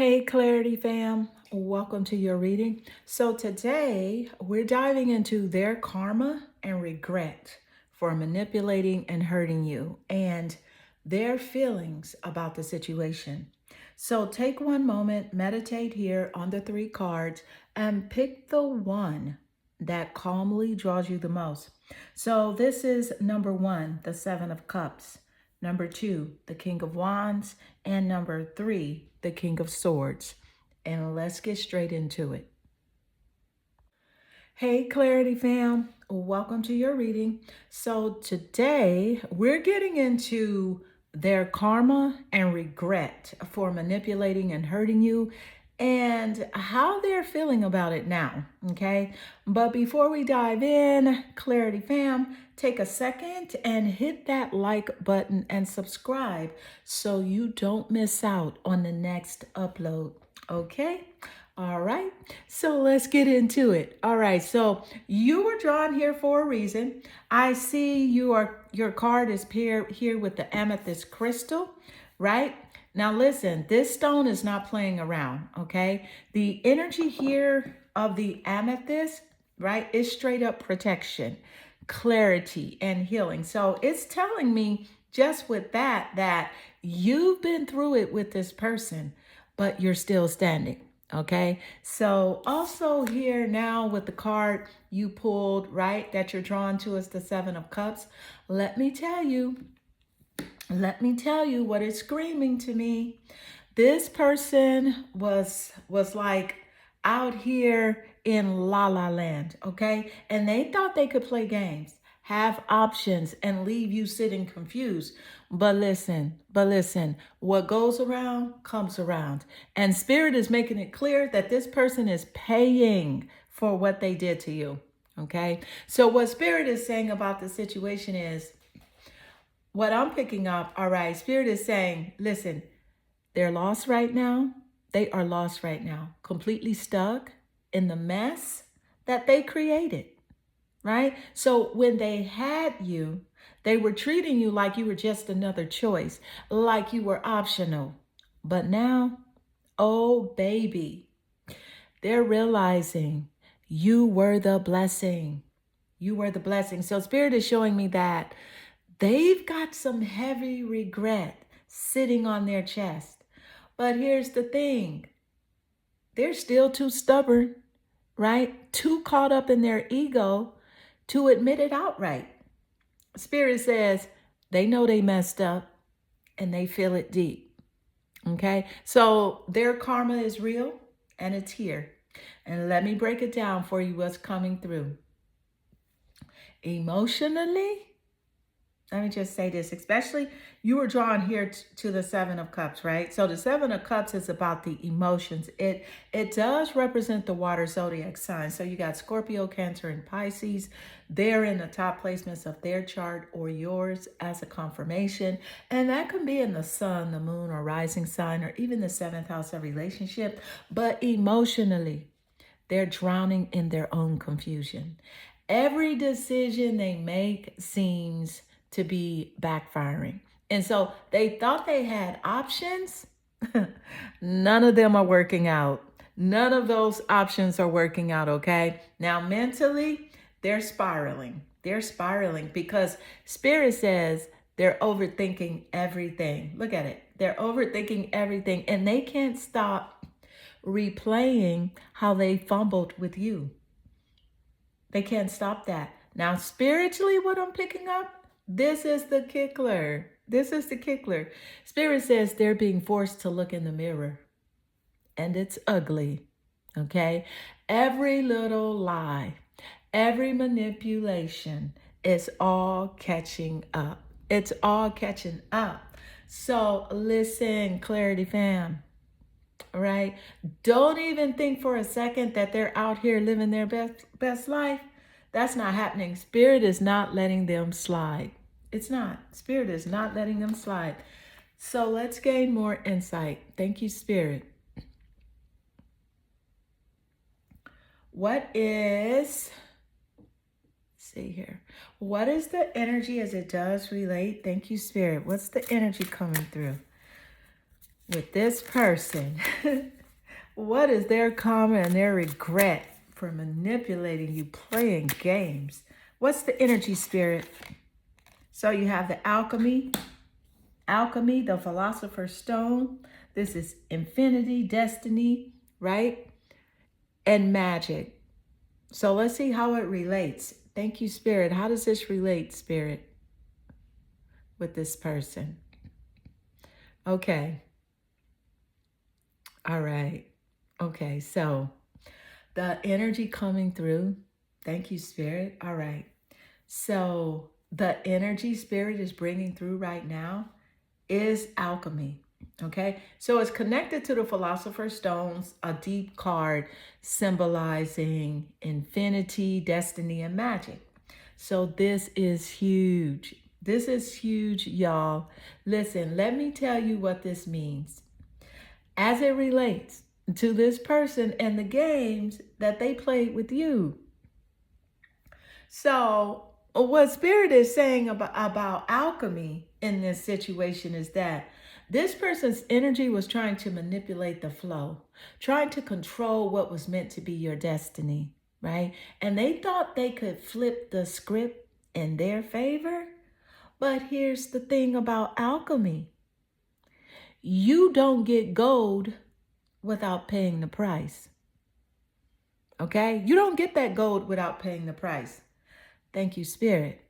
Hey, Clarity fam, welcome to your reading. So, today we're diving into their karma and regret for manipulating and hurting you and their feelings about the situation. So, take one moment, meditate here on the three cards, and pick the one that calmly draws you the most. So, this is number one, the Seven of Cups. Number two, the King of Wands. And number three, the King of Swords. And let's get straight into it. Hey, Clarity fam, welcome to your reading. So, today we're getting into their karma and regret for manipulating and hurting you and how they're feeling about it now. Okay. But before we dive in, Clarity fam, take a second and hit that like button and subscribe so you don't miss out on the next upload. Okay. All right, so let's get into it. All right, so you were drawn here for a reason. I see your card is paired here with the amethyst crystal, right? Now listen, this stone is not playing around, okay? The energy here of the amethyst, right, is straight up protection, clarity, and healing. So it's telling me just with that you've been through it with this person, but you're still standing. Okay, so also here now with the card you pulled, right, that you're drawn to is the Seven of Cups. Let me tell you, what is screaming to me. This person was like out here in La La Land, okay? And they thought they could play games, have options, and leave you sitting confused. But listen, what goes around comes around. And Spirit is making it clear that this person is paying for what they did to you, okay? So what Spirit is saying about the situation is, what I'm picking up, all right, Spirit is saying, listen, they're lost right now. They are lost right now, completely stuck in the mess that they created, right? So when they had you, they were treating you like you were just another choice, like you were optional. But now, oh baby, they're realizing you were the blessing. You were the blessing. So Spirit is showing me that they've got some heavy regret sitting on their chest. But here's the thing, they're still too stubborn, right? Too caught up in their ego to admit it outright. Spirit says they know they messed up and they feel it deep. Okay, so their karma is real and it's here. And let me break it down for you what's coming through. Emotionally, let me just say this, especially you were drawn here to the Seven of Cups, right? So the Seven of Cups is about the emotions. It does represent the water zodiac signs. So you got Scorpio, Cancer, and Pisces. They're in the top placements of their chart or yours as a confirmation. And that can be in the sun, the moon, or rising sign, or even the seventh house of relationship. But emotionally, they're drowning in their own confusion. Every decision they make seems to be backfiring. And so they thought they had options. None of them are working out. None of those options are working out, okay? Now, mentally, they're spiraling. They're spiraling because Spirit says they're overthinking everything. Look at it. They're overthinking everything and they can't stop replaying how they fumbled with you. They can't stop that. Now, spiritually, what I'm picking up, this is the kicker. This is the kicker. Spirit says they're being forced to look in the mirror, and it's ugly. Okay? Every little lie, every manipulation is all catching up. It's all catching up. So, listen, Clarity fam. All right. Don't even think for a second that they're out here living their best life. That's not happening. Spirit is not letting them slide. It's not. Spirit is not letting them slide. So let's gain more insight. Thank you, Spirit. What is, see here. What is the energy as it does relate? Thank you, Spirit. What's the energy coming through? with this person. What is their karma and their regret for manipulating you, playing games? What's the energy, Spirit? So you have the alchemy, the philosopher's stone. This is infinity, destiny, right? And magic. So let's see how it relates. Thank you, Spirit. How does this relate, Spirit, with this person? Okay. All right. Okay, so the energy coming through. Thank you, Spirit. All right. So the energy Spirit is bringing through right now is alchemy. Okay, so it's connected to the Philosopher's Stones, a deep card symbolizing infinity, destiny, and magic. So this is huge. This is huge, y'all. Listen, let me tell you what this means as it relates to this person and the games that they played with you. So what Spirit is saying about alchemy in this situation is that this person's energy was trying to manipulate the flow, trying to control what was meant to be your destiny, right? And they thought they could flip the script in their favor. But here's the thing about alchemy. You don't get gold without paying the price. Okay? You don't get that gold without paying the price. Thank you, Spirit.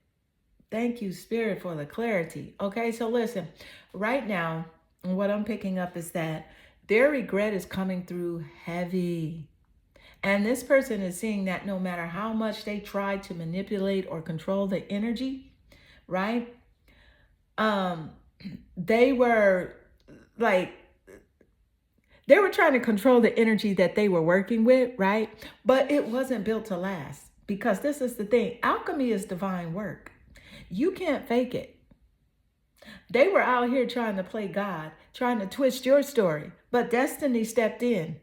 Thank you, Spirit, for the clarity. Okay, so listen, right now, what I'm picking up is that their regret is coming through heavy. And this person is seeing that no matter how much they try to manipulate or control the energy, right? They were like, they were trying to control the energy that they were working with, right? But it wasn't built to last, because this is the thing. Alchemy is divine work. You can't fake it. They were out here trying to play God, trying to twist your story, but destiny stepped in.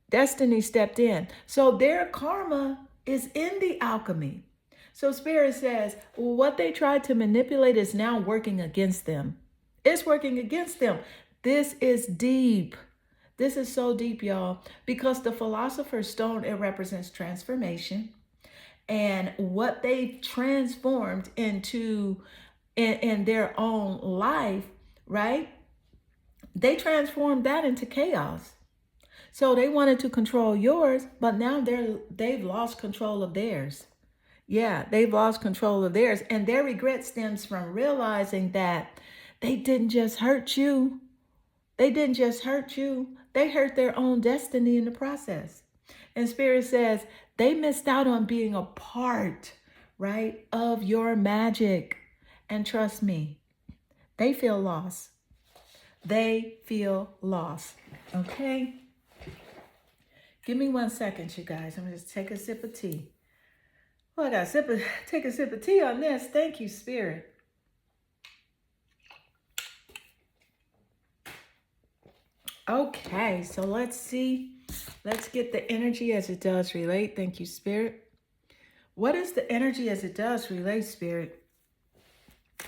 Destiny stepped in. So their karma is in the alchemy. So Spirit says, well, what they tried to manipulate is now working against them. It's working against them. This is deep. This is so deep, y'all, because the Philosopher's Stone, it represents transformation. And what they've transformed into in their own life, right? They transformed that into chaos. So they wanted to control yours, but now they've lost control of theirs. Yeah, they've lost control of theirs. And their regret stems from realizing that they didn't just hurt you. They didn't just hurt you. They hurt their own destiny in the process. And Spirit says they missed out on being a part, right, of your magic. And trust me, they feel lost. They feel lost. Okay? Give me 1 second, you guys. I'm going to just take a sip of tea. Oh, I got to take a sip of tea on this. Thank you, Spirit. Okay, so let's see. Let's get the energy as it does relate. Thank you, Spirit. What is the energy as it does relate, Spirit?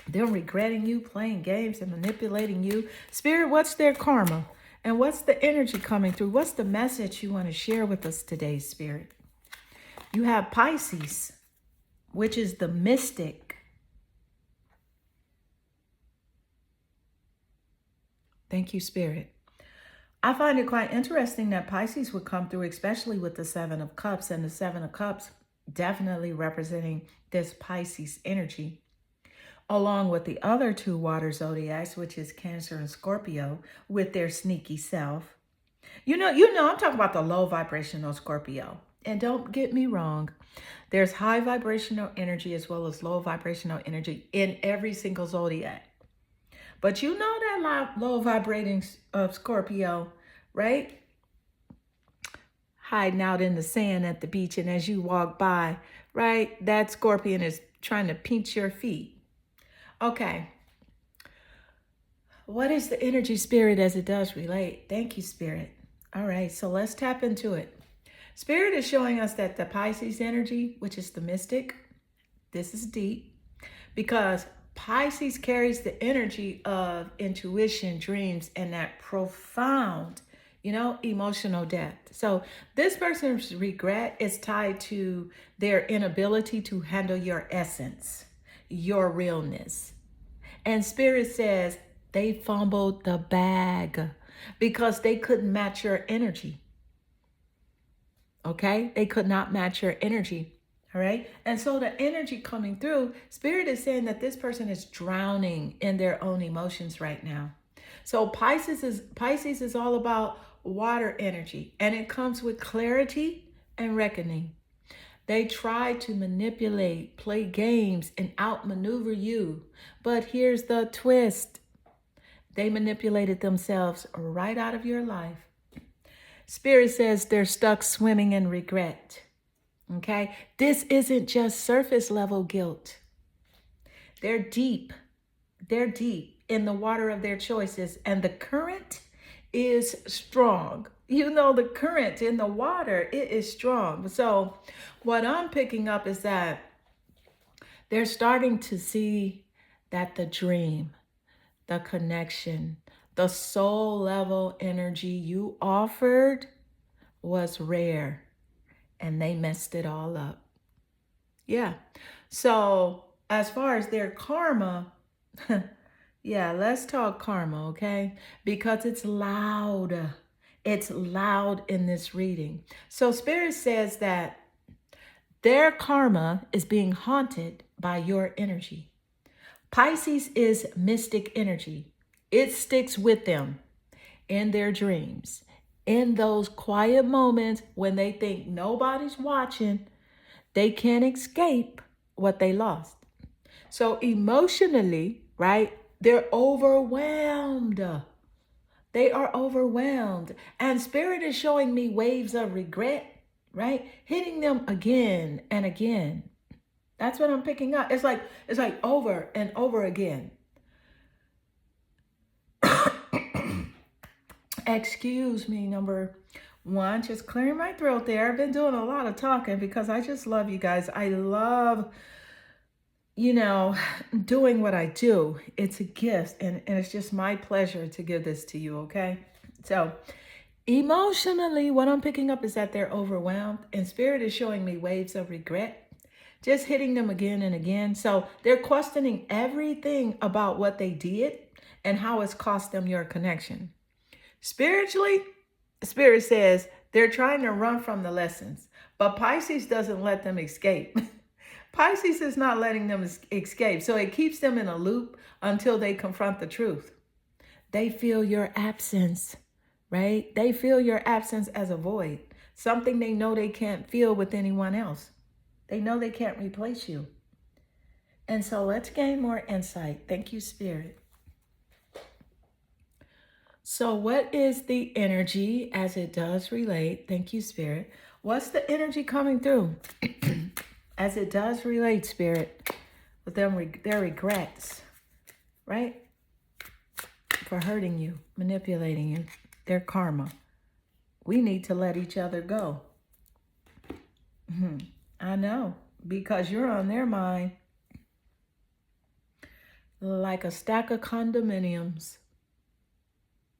They're regretting you, playing games and manipulating you. Spirit, what's their karma? And what's the energy coming through? What's the message you want to share with us today, Spirit? You have Pisces, which is the mystic. Thank you, Spirit. I find it quite interesting that Pisces would come through, especially with the Seven of Cups, and the Seven of Cups definitely representing this Pisces energy, along with the other two water zodiacs, which is Cancer and Scorpio, with their sneaky self. You know, I'm talking about the low vibrational Scorpio. And don't get me wrong, there's high vibrational energy as well as low vibrational energy in every single zodiac. But you know that low vibrating Scorpio, right? Hiding out in the sand at the beach, and as you walk by, right, that Scorpion is trying to pinch your feet. Okay. What is the energy, Spirit, as it does relate? Thank you, Spirit. All right, so let's tap into it. Spirit is showing us that the Pisces energy, which is the mystic, this is deep, because Pisces carries the energy of intuition, dreams, and that profound, emotional depth. So this person's regret is tied to their inability to handle your essence, your realness. And Spirit says they fumbled the bag because they couldn't match your energy. Okay? They could not match your energy. All right. And so the energy coming through, Spirit is saying that this person is drowning in their own emotions right now. So Pisces is all about water energy, and it comes with clarity and reckoning. They try to manipulate, play games, and outmaneuver you. But here's the twist. They manipulated themselves right out of your life. Spirit says they're stuck swimming in regret. Okay? This isn't just surface level guilt. They're deep. They're deep in the water of their choices, and the current is strong. The current in the water, it is strong. So what I'm picking up is that they're starting to see that the dream, the connection, the soul level energy you offered was rare, and they messed it all up. Yeah. So as far as their karma, yeah, let's talk karma, okay? Because it's loud. It's loud in this reading. So Spirit says that their karma is being haunted by your energy. Pisces is mystic energy. It sticks with them in their dreams, in those quiet moments when they think nobody's watching. They can't escape what they lost. So emotionally, right, they're overwhelmed. They are overwhelmed. And Spirit is showing me waves of regret, right, hitting them again and again. That's what I'm picking up. It's like over and over again. Excuse me, number one, just clearing my throat there. I've been doing a lot of talking because I just love you guys. I love, doing what I do. It's a gift, and it's just my pleasure to give this to you, okay? So emotionally, what I'm picking up is that they're overwhelmed, and Spirit is showing me waves of regret, just hitting them again and again. So they're questioning everything about what they did and how it's cost them your connection. Spiritually, Spirit says they're trying to run from the lessons, but Pisces doesn't let them escape. Pisces is not letting them escape, so it keeps them in a loop until they confront the truth. They feel your absence, right? They feel your absence as a void, something they know they can't feel with anyone else. They know they can't replace you. And so let's gain more insight. Thank you, Spirit. So what is the energy as it does relate? Thank you, Spirit. What's the energy coming through as it does relate, Spirit, with them, their regrets, right? For hurting you, manipulating you, their karma. We need to let each other go. I know, because you're on their mind like a stack of condominiums.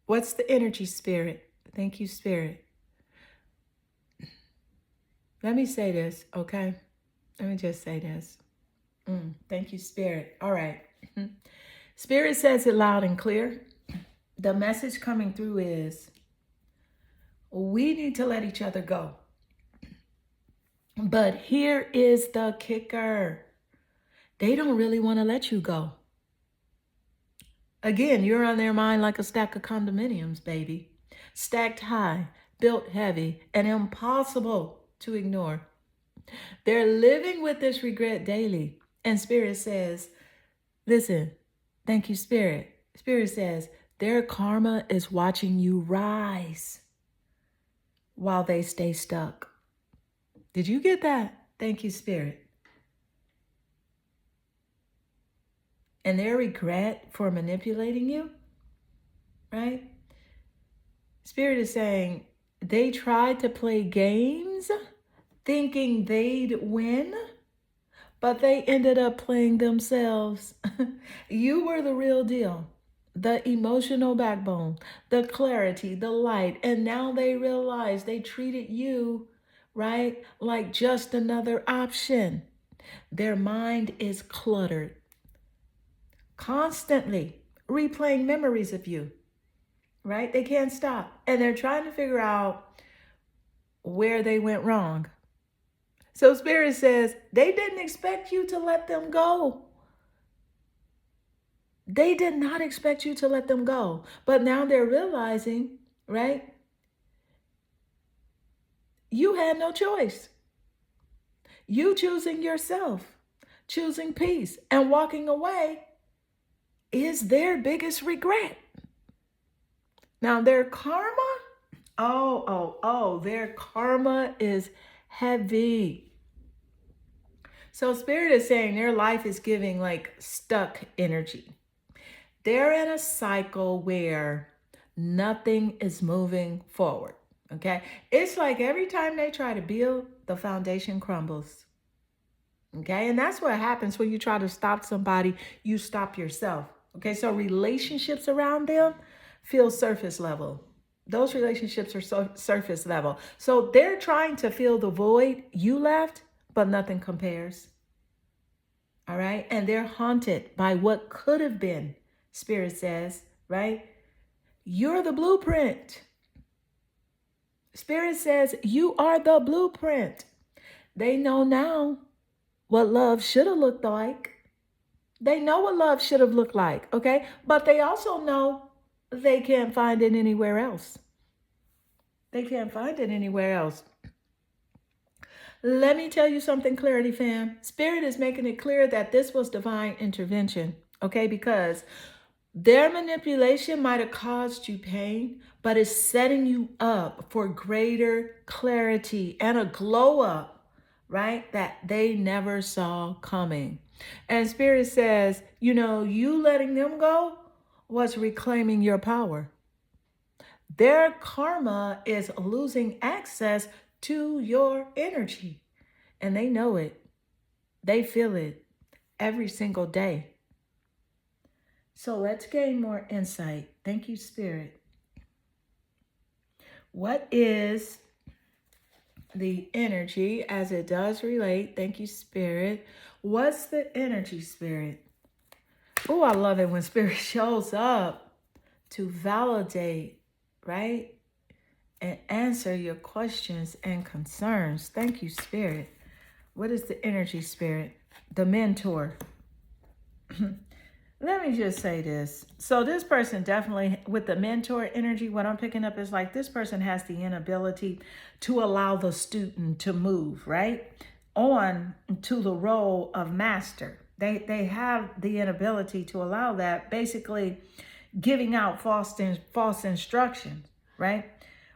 What's the energy, Spirit? Thank you, Spirit. Let me say this, okay? Let me just say this. Thank you, Spirit. All right. Spirit says it loud and clear. The message coming through is we need to let each other go. But here is the kicker. They don't really want to let you go. Again, you're on their mind like a stack of condominiums, baby. Stacked high, built heavy, and impossible to ignore. They're living with this regret daily. And Spirit says, listen, thank you, Spirit. Spirit says, their karma is watching you rise while they stay stuck. Did you get that? Thank you, Spirit. And their regret for manipulating you, right? Spirit is saying they tried to play games thinking they'd win, but they ended up playing themselves. You were the real deal, the emotional backbone, the clarity, the light. And now they realize they treated you, right, like just another option. Their mind is cluttered, constantly replaying memories of you, right? They can't stop. And they're trying to figure out where they went wrong. So Spirit says they didn't expect you to let them go. They did not expect you to let them go. But now they're realizing, right? You had no choice. You choosing yourself, choosing peace, and walking away is their biggest regret. Now, their karma, their karma is heavy. So, Spirit is saying their life is giving like stuck energy. They're in a cycle where nothing is moving forward. Okay. It's like every time they try to build, the foundation crumbles. Okay. And that's what happens when you try to stop somebody, you stop yourself. Okay. So relationships around them feel surface level. Those relationships are surface level. So they're trying to fill the void you left, but nothing compares. All right. And they're haunted by what could have been, Spirit says, right? You're the blueprint. Spirit says you are the blueprint. They know now what love should have looked like. They know what love should have looked like, okay? But they also know they can't find it anywhere else. They can't find it anywhere else. Let me tell you something, Clarity fam. Spirit is making it clear that this was divine intervention, okay? Because their manipulation might have caused you pain, but it's setting you up for greater clarity and a glow up, right? That they never saw coming. And Spirit says, you letting them go was reclaiming your power. Their karma is losing access to your energy. And they know it. They feel it every single day. So let's gain more insight. Thank you, Spirit. What is the energy as it does relate? Thank you, Spirit. What's the energy, Spirit? Oh, I love it when Spirit shows up to validate, right? And answer your questions and concerns. Thank you, Spirit. What is the energy, Spirit? The mentor. Let me just say this. So this person definitely, with the mentor energy, what I'm picking up is like this person has the inability to allow the student to move, right? On to the role of master. They have the inability to allow that, basically giving out false instructions, right?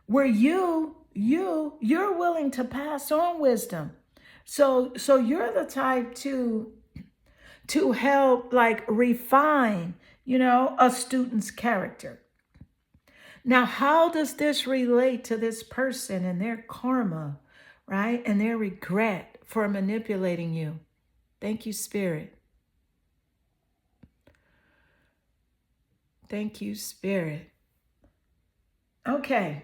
Where you're willing to pass on wisdom. So you're the type to help like refine, a student's character. Now, how does this relate to this person and their karma, right? And their regret for manipulating you? Thank you, Spirit. Thank you, Spirit. Okay.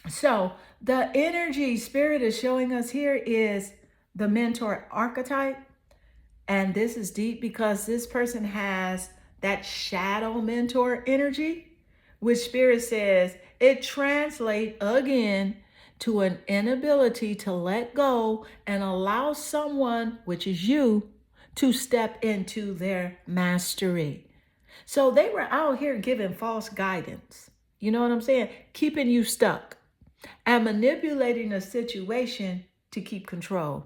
So the energy Spirit is showing us here is the mentor archetype. And this is deep because this person has that shadow mentor energy, which Spirit says it translates again to an inability to let go and allow someone, which is you, to step into their mastery. So they were out here giving false guidance. You know what I'm saying? Keeping you stuck and manipulating the situation to keep control.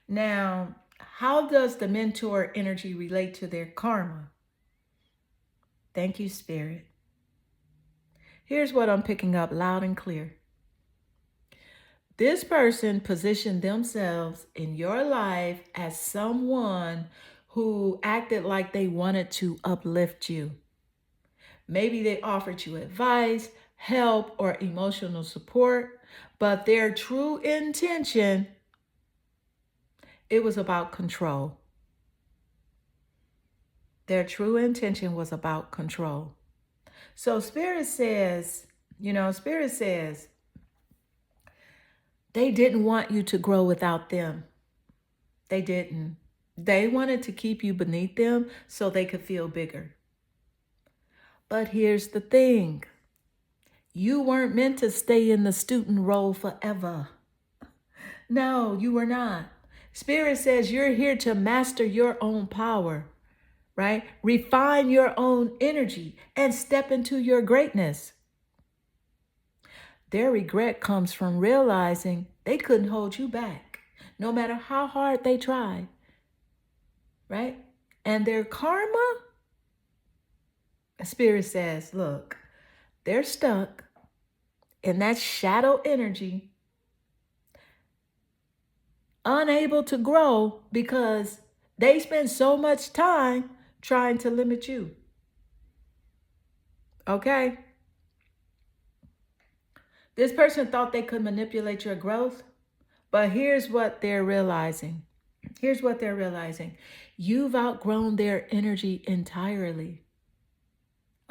Now, how does the mentor energy relate to their karma? Thank you, Spirit. Here's what I'm picking up loud and clear. This person positioned themselves in your life as someone who acted like they wanted to uplift you. Maybe they offered you advice, help, or emotional support, But their true intention, it was about control. Their true intention was about control. So Spirit says, Spirit says, they didn't want you to grow without them. They didn't. They wanted to keep you beneath them so they could feel bigger. But here's the thing. You weren't meant to stay in the student role forever. No, you were not. Spirit says you're here to master your own power, right? Refine your own energy and step into your greatness. Their regret comes from realizing they couldn't hold you back, no matter how hard they tried, right? And their karma, Spirit says, look, they're stuck in that shadow energy, unable to grow because they spend so much time trying to limit you. Okay? This person thought they could manipulate your growth, but here's what they're realizing. Here's what they're realizing. You've outgrown their energy entirely.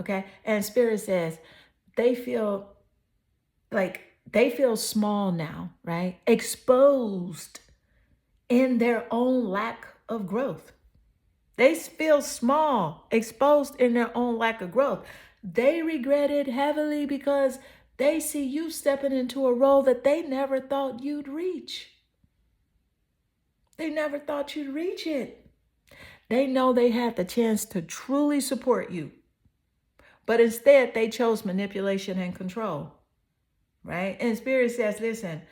Okay? And Spirit says they feel small now, right? Exposed in their own lack of growth. They feel small, exposed in their own lack of growth. They regret it heavily because they see you stepping into a role that they never thought you'd reach. They never thought you'd reach it. They know they had the chance to truly support you, but instead they chose manipulation and control, right? And Spirit says, listen,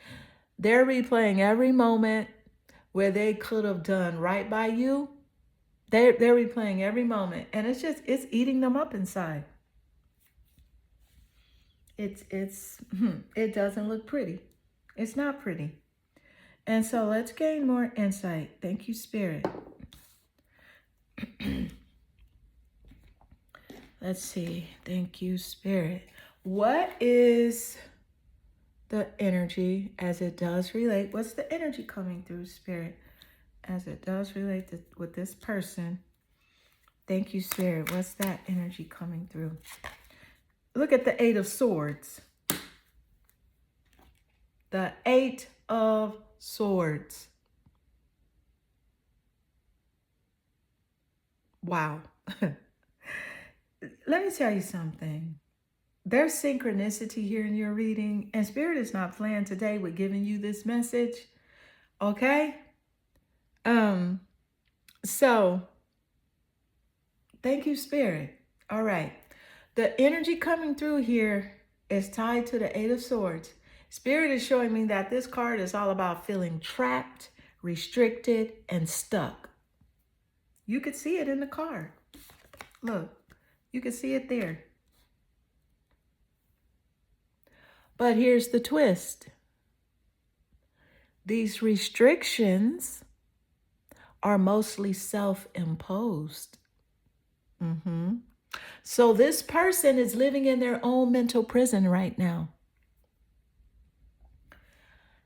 they're replaying every moment where they could have done right by you. They're replaying every moment, and it's eating them up inside. It doesn't look pretty. It's not pretty. And so let's gain more insight. Thank you, Spirit. Let's see. Thank you, Spirit. What is the energy as it does relate? What's the energy coming through, Spirit, as it does relate with this person? Thank you, Spirit. What's that energy coming through? Look at the 8 of Swords. The 8 of Swords. Wow. Let me tell you something. There's synchronicity here in your reading, and Spirit is not playing today with giving you this message. Okay? So thank you, Spirit. All right. The energy coming through here is tied to the 8 of Swords. Spirit is showing me that this card is all about feeling trapped, restricted, and stuck. You could see it in the card. Look, you can see it there. But here's the twist. These restrictions are mostly self-imposed. So this person is living in their own mental prison right now.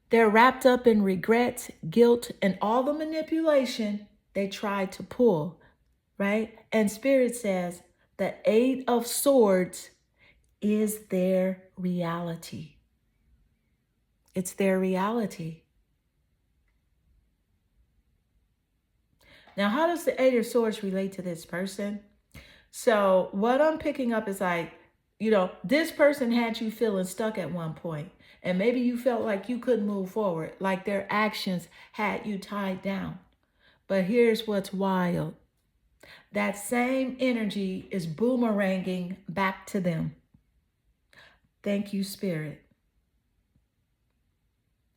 They're wrapped up in regret, guilt, and all the manipulation they tried to pull, right? And Spirit says the 8 of Swords is their reality. It's their reality. Now, how does the 8 of Swords relate to this person? So what I'm picking up is this person had you feeling stuck at one point, and maybe you felt like you couldn't move forward, like their actions had you tied down. But here's what's wild. That same energy is boomeranging back to them. Thank you, Spirit.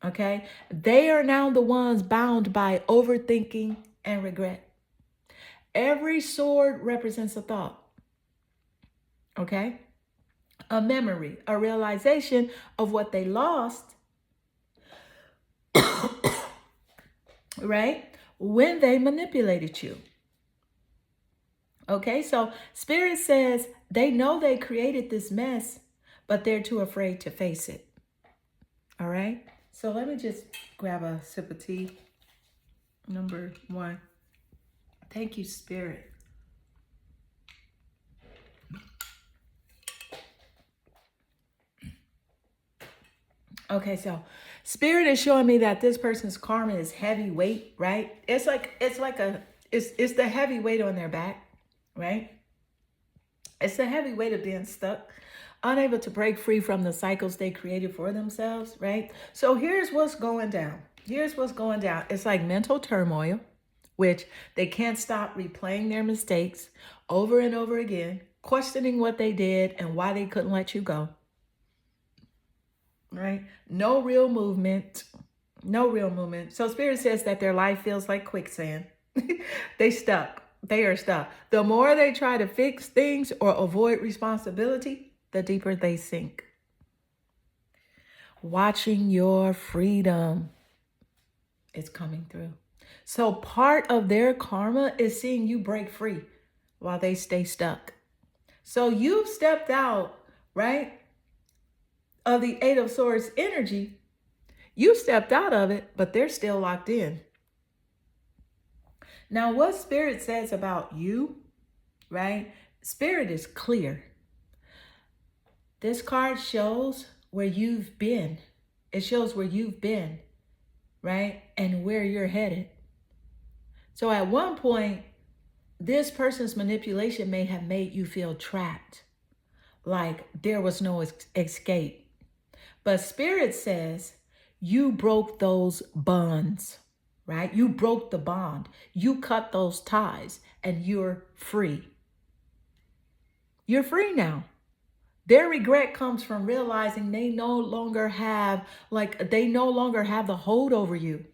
Okay? They are now the ones bound by overthinking and regret. Every sword represents a thought. Okay? A memory, a realization of what they lost, right? When they manipulated you. Okay, so Spirit says they know they created this mess, but they're too afraid to face it. All right. So let me just grab a sip of tea. Number one. Thank you, Spirit. Okay, so Spirit is showing me that this person's karma is heavy weight, right? It's the heavy weight on their back, right? It's the heavy weight of being stuck, unable to break free from the cycles they created for themselves, right? So here's what's going down. Here's what's going down. It's like mental turmoil, which they can't stop replaying their mistakes over and over again, questioning what they did and why they couldn't let you go, right? No real movement. No real movement. So Spirit says that their life feels like quicksand. They stuck. They are stuck. The more they try to fix things or avoid responsibility, the deeper they sink. Watching your freedom is coming through. So part of their karma is seeing you break free while they stay stuck. So you've stepped out, right, of the Eight of Swords energy. You stepped out of it, but they're still locked in. Now, what Spirit says about you, right? Spirit is clear. This card shows where you've been. It shows where you've been, right? And where you're headed. So at one point, this person's manipulation may have made you feel trapped, like there was no escape. But Spirit says you broke those bonds, right? You broke the bond. You cut those ties and you're free. You're free now. Their regret comes from realizing they no longer have the hold over you.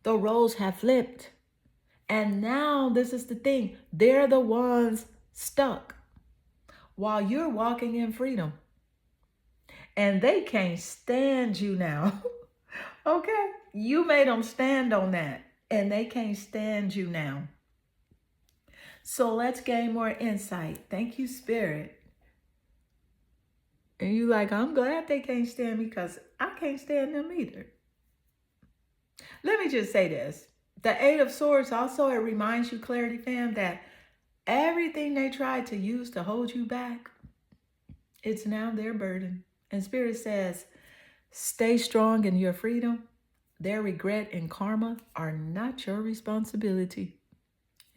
The roles have flipped. And now this is the thing. They're the ones stuck while you're walking in freedom. And they can't stand you now. Okay? You made them stand on that. And they can't stand you now. So let's gain more insight. Thank you, Spirit. And you like, I'm glad they can't stand me because I can't stand them either. Let me just say this. The Eight of Swords also, it reminds you, Clarity Fam, that everything they tried to use to hold you back, it's now their burden. And Spirit says, stay strong in your freedom. Their regret and karma are not your responsibility.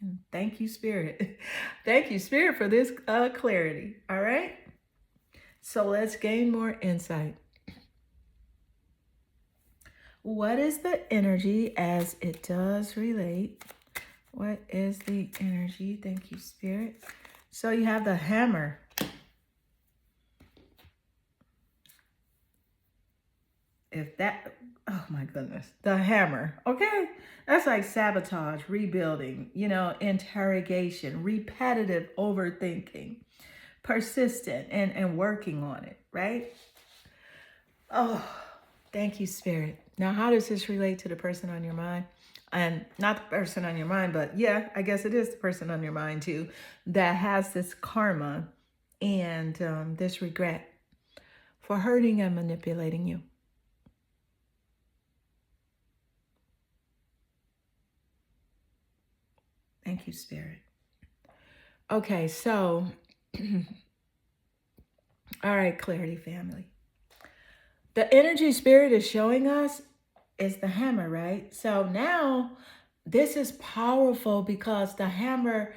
And thank you, Spirit. Thank you, Spirit, for this clarity. All right? So let's gain more insight. What is the energy as it does relate? What is the energy? Thank you, Spirit. So you have the hammer. Oh my goodness, the hammer. Okay, that's like sabotage, rebuilding, interrogation, repetitive overthinking, persistent and working on it, right? Oh, thank you, Spirit. Now, how does this relate to the person on your mind? And not the person on your mind, but yeah, I guess it is the person on your mind too, that has this karma and this regret for hurting and manipulating you. Thank you, Spirit. Okay, so, all right, Clarity Family. The energy Spirit is showing us is the hammer, right? So now this is powerful because the hammer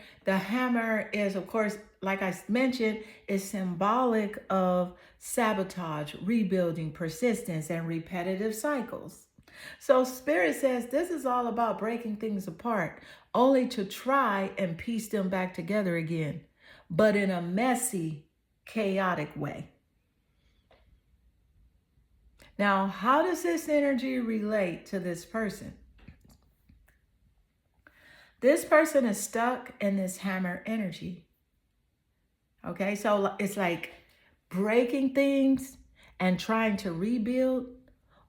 is, of course, like I mentioned, is symbolic of sabotage, rebuilding, persistence, and repetitive cycles. So Spirit says this is all about breaking things apart, only to try and piece them back together again, but in a messy, chaotic way. Now, how does this energy relate to this person? This person is stuck in this hammer energy. Okay, so it's like breaking things and trying to rebuild,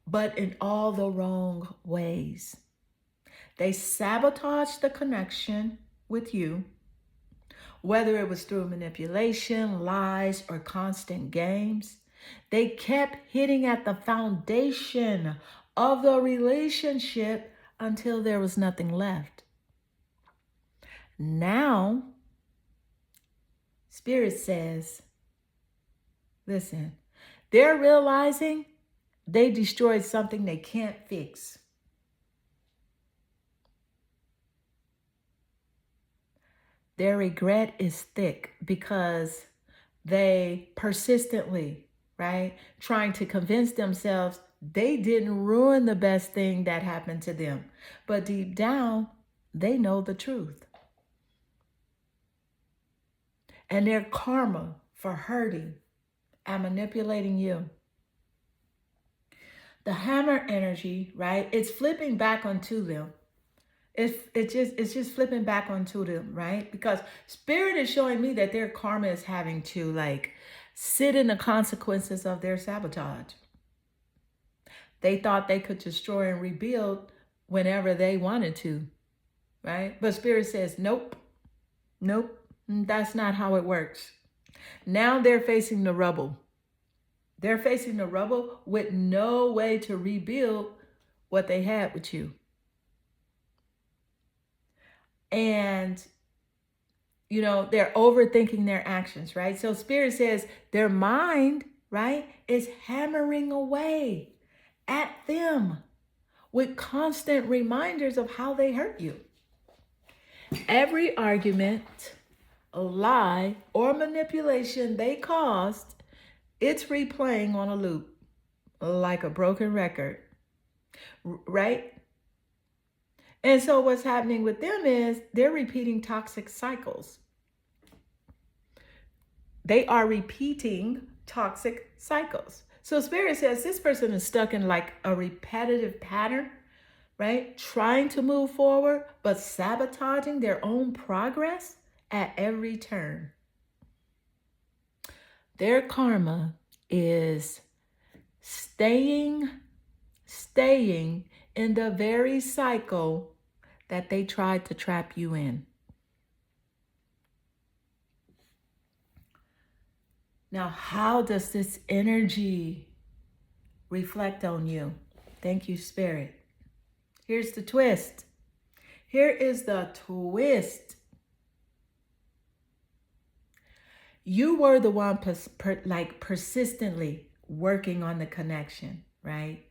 but in all the wrong ways. They sabotaged the connection with you, whether it was through manipulation, lies, or constant games. They kept hitting at the foundation of the relationship until there was nothing left. Now, Spirit says, listen, they're realizing they destroyed something they can't fix. Their regret is thick because they persistently, right, trying to convince themselves they didn't ruin the best thing that happened to them. But deep down, they know the truth. And their karma for hurting and manipulating you. The hammer energy, right, it's flipping back onto them. It's just flipping back onto them, right? Because Spirit is showing me that their karma is having to like sit in the consequences of their sabotage. They thought they could destroy and rebuild whenever they wanted to, right? But Spirit says, nope, nope, that's not how it works. Now they're facing the rubble. They're facing the rubble with no way to rebuild what they had with you. And, you know, they're overthinking their actions, right? So Spirit says their mind, right, is hammering away at them with constant reminders of how they hurt you. Every argument, a lie, or manipulation they caused, it's replaying on a loop like a broken record, right? And so what's happening with them is they're repeating toxic cycles. They are repeating toxic cycles. So Spirit says this person is stuck in like a repetitive pattern, right? Trying to move forward, but sabotaging their own progress at every turn. Their karma is staying in the very cycle that they tried to trap you in. Now, how does this energy reflect on you? Thank you, Spirit. Here's the twist. Here is the twist. You were the one persistently working on the connection, right?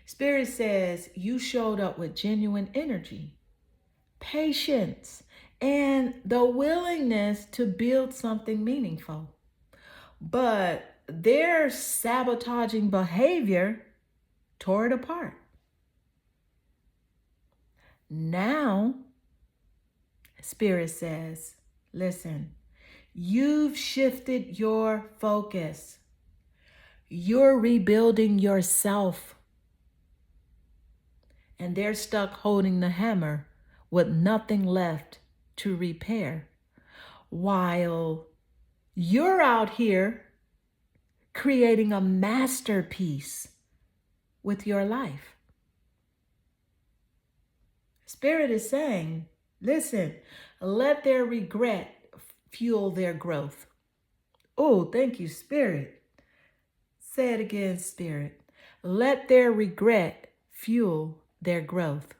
Spirit says you showed up with genuine energy, patience, and the willingness to build something meaningful. But their sabotaging behavior tore it apart. Now, Spirit says, listen, you've shifted your focus. You're rebuilding yourself. And they're stuck holding the hammer with nothing left to repair, while you're out here creating a masterpiece with your life. Spirit is saying, listen, let their regret fuel their growth. Oh, thank you, Spirit. Say it again, Spirit. Let their regret fuel their growth.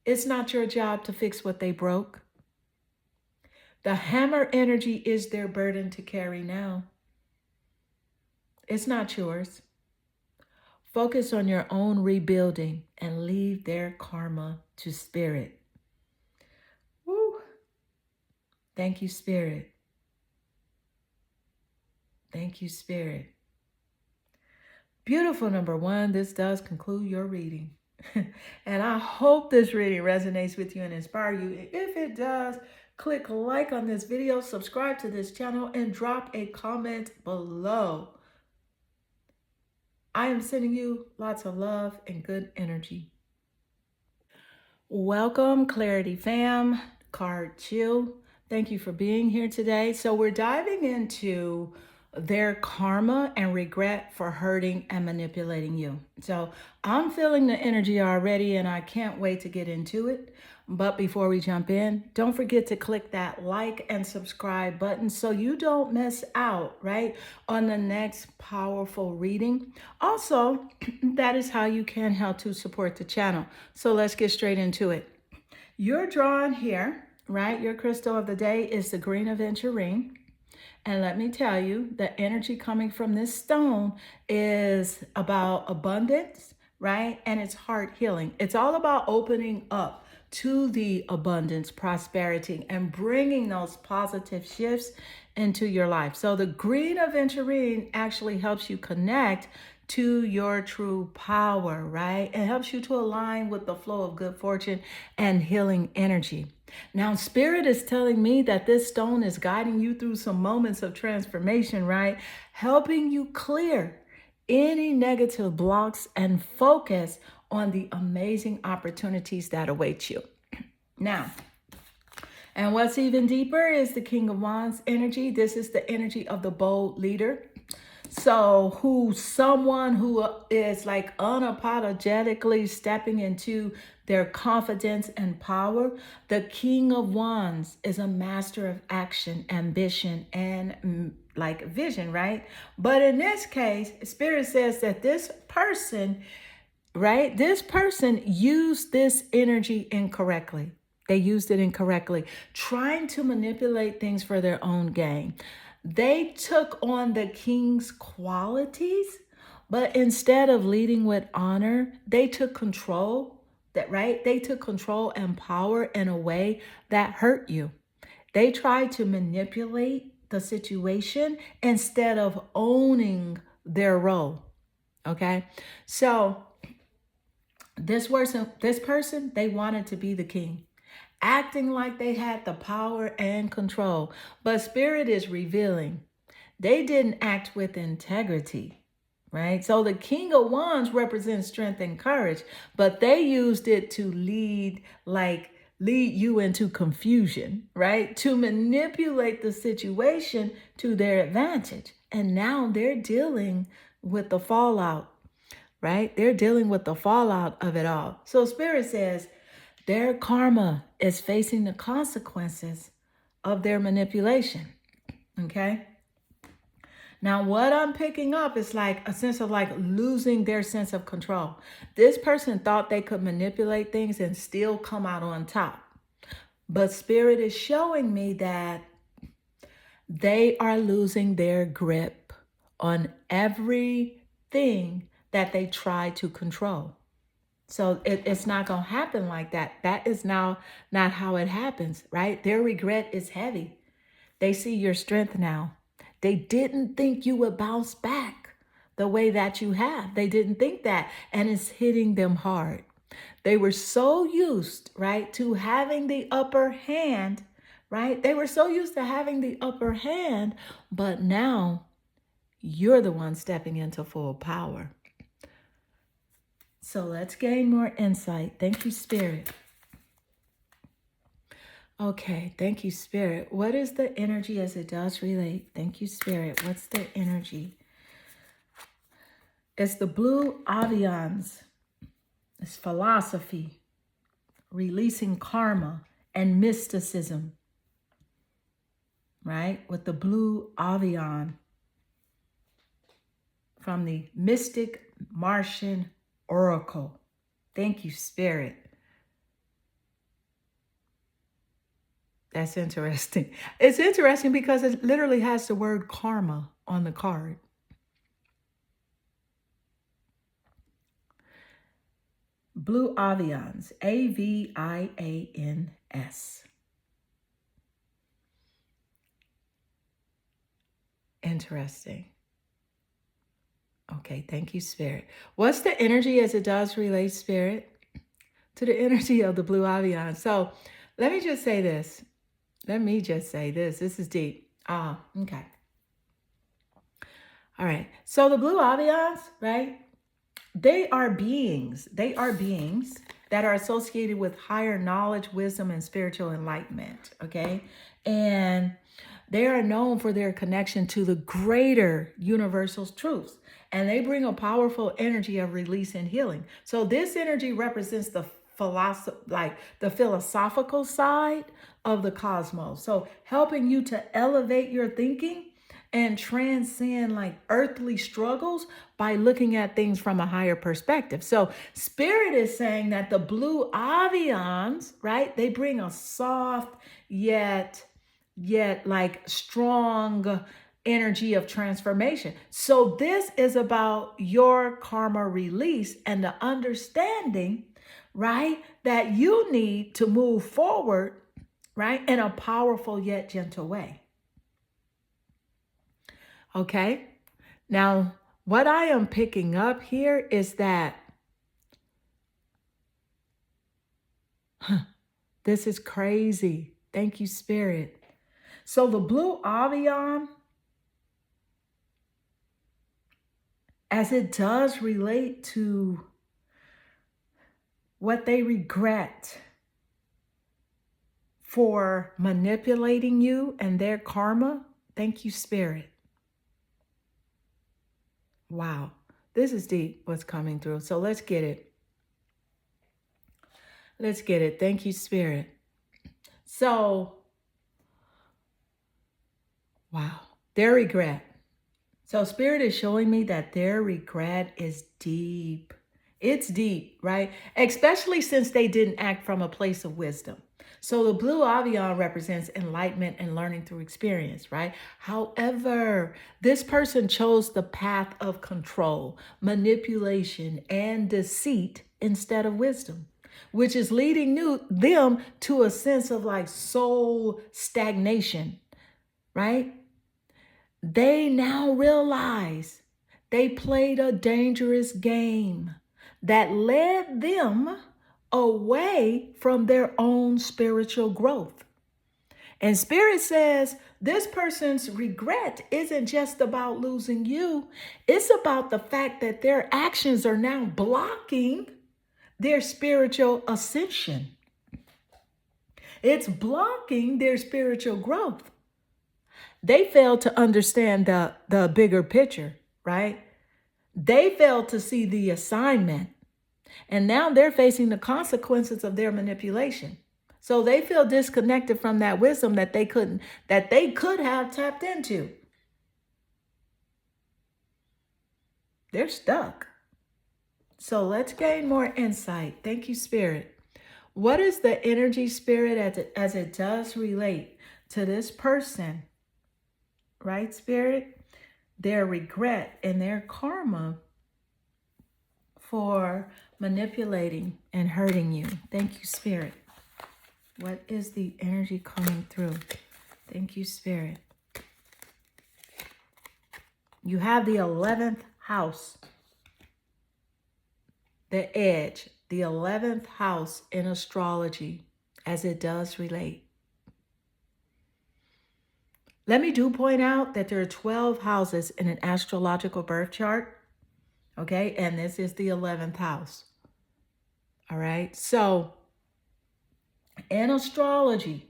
It's not your job to fix what they broke. The hammer energy is their burden to carry now. It's not yours. Focus on your own rebuilding and leave their karma to Spirit. Woo. Thank you, Spirit. Thank you, Spirit. Beautiful number one. This does conclude your reading. And I hope this reading resonates with you and inspire you. If it does, click like on this video, subscribe to this channel, and drop a comment below. I am sending you lots of love and good energy. Welcome, Clarity Fam, Card Chill. Thank you for being here today. So we're diving into their karma and regret for hurting and manipulating you. So I'm feeling the energy already and I can't wait to get into it. But before we jump in, don't forget to click that like and subscribe button so you don't miss out, right, on the next powerful reading. Also, that is how you can help to support the channel. So let's get straight into it. You're drawn here, right? Your crystal of the day is the green aventurine. And let me tell you, the energy coming from this stone is about abundance, right? And it's heart healing. It's all about opening up to the abundance, prosperity, and bringing those positive shifts into your life. So the green aventurine actually helps you connect to your true power, right? It helps you to align with the flow of good fortune and healing energy. Now, Spirit is telling me that this stone is guiding you through some moments of transformation, right? Helping you clear any negative blocks and focus on the amazing opportunities that await you. Now, and what's even deeper is the King of Wands energy. This is the energy of the bold leader. So someone who is like unapologetically stepping into their confidence and power. The King of Wands is a master of action, ambition, and like vision, right? But in this case, Spirit says that this person, right? This person used this energy incorrectly. They used it incorrectly, trying to manipulate things for their own gain. They took on the king's qualities, but instead of leading with honor, they took control. They took control and power in a way that hurt you. They tried to manipulate the situation instead of owning their role. Okay? So this person, they wanted to be the king, acting like they had the power and control. But Spirit is revealing they didn't act with integrity, right? So the King of Wands represents strength and courage, but they used it to lead you into confusion, right? To manipulate the situation to their advantage. And now they're dealing with the fallout, right? They're dealing with the fallout of it all. So Spirit says, their karma is facing the consequences of their manipulation, okay? Now, what I'm picking up is like a sense of like losing their sense of control. This person thought they could manipulate things and still come out on top. But Spirit is showing me that they are losing their grip on everything that they try to control. So it's not going to happen like that. That is now not how it happens, right? Their regret is heavy. They see your strength now. They didn't think you would bounce back the way that you have. They didn't think that, and it's hitting them hard. They were so used, right, to having the upper hand, right? They were so used to having the upper hand, but now you're the one stepping into full power. So let's gain more insight. Thank you, Spirit. Okay, thank you, Spirit. What is the energy as it does relate? Thank you, Spirit. What's the energy? It's the blue avians. It's philosophy, releasing karma, and mysticism, right? With the blue avian from the Mystic Martian Oracle. Thank you, Spirit. That's interesting. It's interesting because it literally has the word karma on the card. Blue Avians, Avians. Interesting. Okay, thank you, Spirit. What's the energy as it does relate, Spirit, to the energy of the blue avian? So let me just say this. This is deep. Okay. All right. So the blue avians, right? They are beings. They are beings that are associated with higher knowledge, wisdom, and spiritual enlightenment. Okay. And They are known for their connection to the greater universal truths, and they bring a powerful energy of release and healing. So this energy represents the the philosophical side of the cosmos. So helping you to elevate your thinking and transcend like earthly struggles by looking at things from a higher perspective. So spirit is saying that the blue avians, right? They bring a soft yet like strong energy of transformation. So this is about your karma release and the understanding, right, that you need to move forward, right, in a powerful yet gentle way. Okay? Now, what I am picking up here is that this is crazy. Thank you, Spirit. So the blue avian, as it does relate to what they regret for manipulating you and their karma, thank you, Spirit. Wow, this is deep what's coming through. So let's get it. Let's get it. Thank you, Spirit. So, wow, their regret. So Spirit is showing me that their regret is deep. It's deep, right? Especially since they didn't act from a place of wisdom. So the blue avian represents enlightenment and learning through experience, right? However, this person chose the path of control, manipulation, and deceit instead of wisdom, which is leading them to a sense of like soul stagnation, right? They now realize they played a dangerous game that led them away from their own spiritual growth. And Spirit says this person's regret isn't just about losing you. It's about the fact that their actions are now blocking their spiritual ascension. It's blocking their spiritual growth. They failed to understand the bigger picture, right? They failed to see the assignment. And now they're facing the consequences of their manipulation. So they feel disconnected from that wisdom that they could have tapped into. They're stuck. So let's gain more insight. Thank you, Spirit. What is the energy, Spirit, as it does relate to this person? Right, Spirit? Their regret and their karma for manipulating and hurting you. Thank you, Spirit. What is the energy coming through? Thank you, Spirit. You have the 11th house, the edge, the 11th house in astrology as it does relate. Let me point out that there are 12 houses in an astrological birth chart. Okay, and this is the 11th house. All right, so in astrology,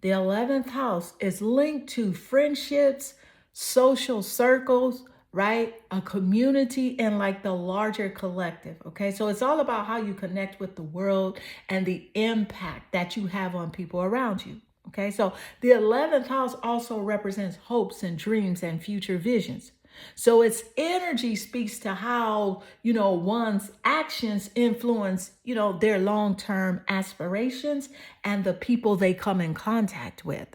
the 11th house is linked to friendships, social circles, right? A community and like the larger collective. Okay, so it's all about how you connect with the world and the impact that you have on people around you. Okay, so the 11th house also represents hopes and dreams and future visions. So its energy speaks to how, one's actions influence, their long-term aspirations and the people they come in contact with.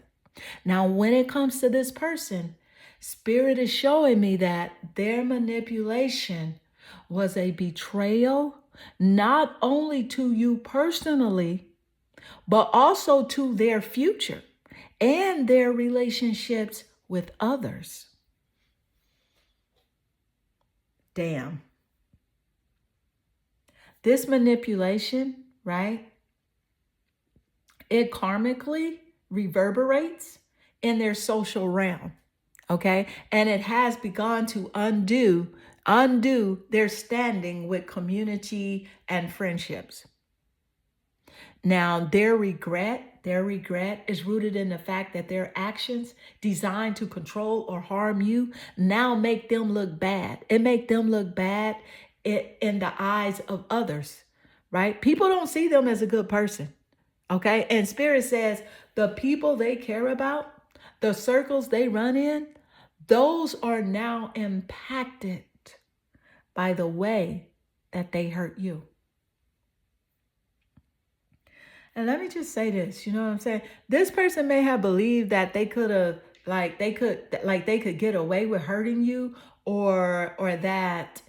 Now, when it comes to this person, Spirit is showing me that their manipulation was a betrayal, not only to you personally, but also to their future and their relationships with others. Damn. This manipulation, right? It karmically reverberates in their social realm, okay? And it has begun to undo their standing with community and friendships. Now, their regret their regret is rooted in the fact that their actions designed to control or harm you now make them look bad. It make them look bad in the eyes of others, right? People don't see them as a good person, okay? And Spirit says the people they care about, the circles they run in, those are now impacted by the way that they hurt you. And let me just say this, you know what I'm saying? This person may have believed that they could have, they could get away with hurting you, or that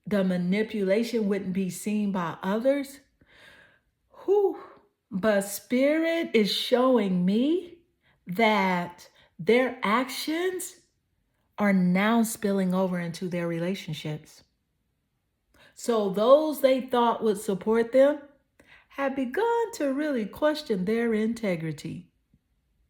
the manipulation wouldn't be seen by others. Whew. But Spirit is showing me that their actions are now spilling over into their relationships. So those they thought would support them have begun to really question their integrity,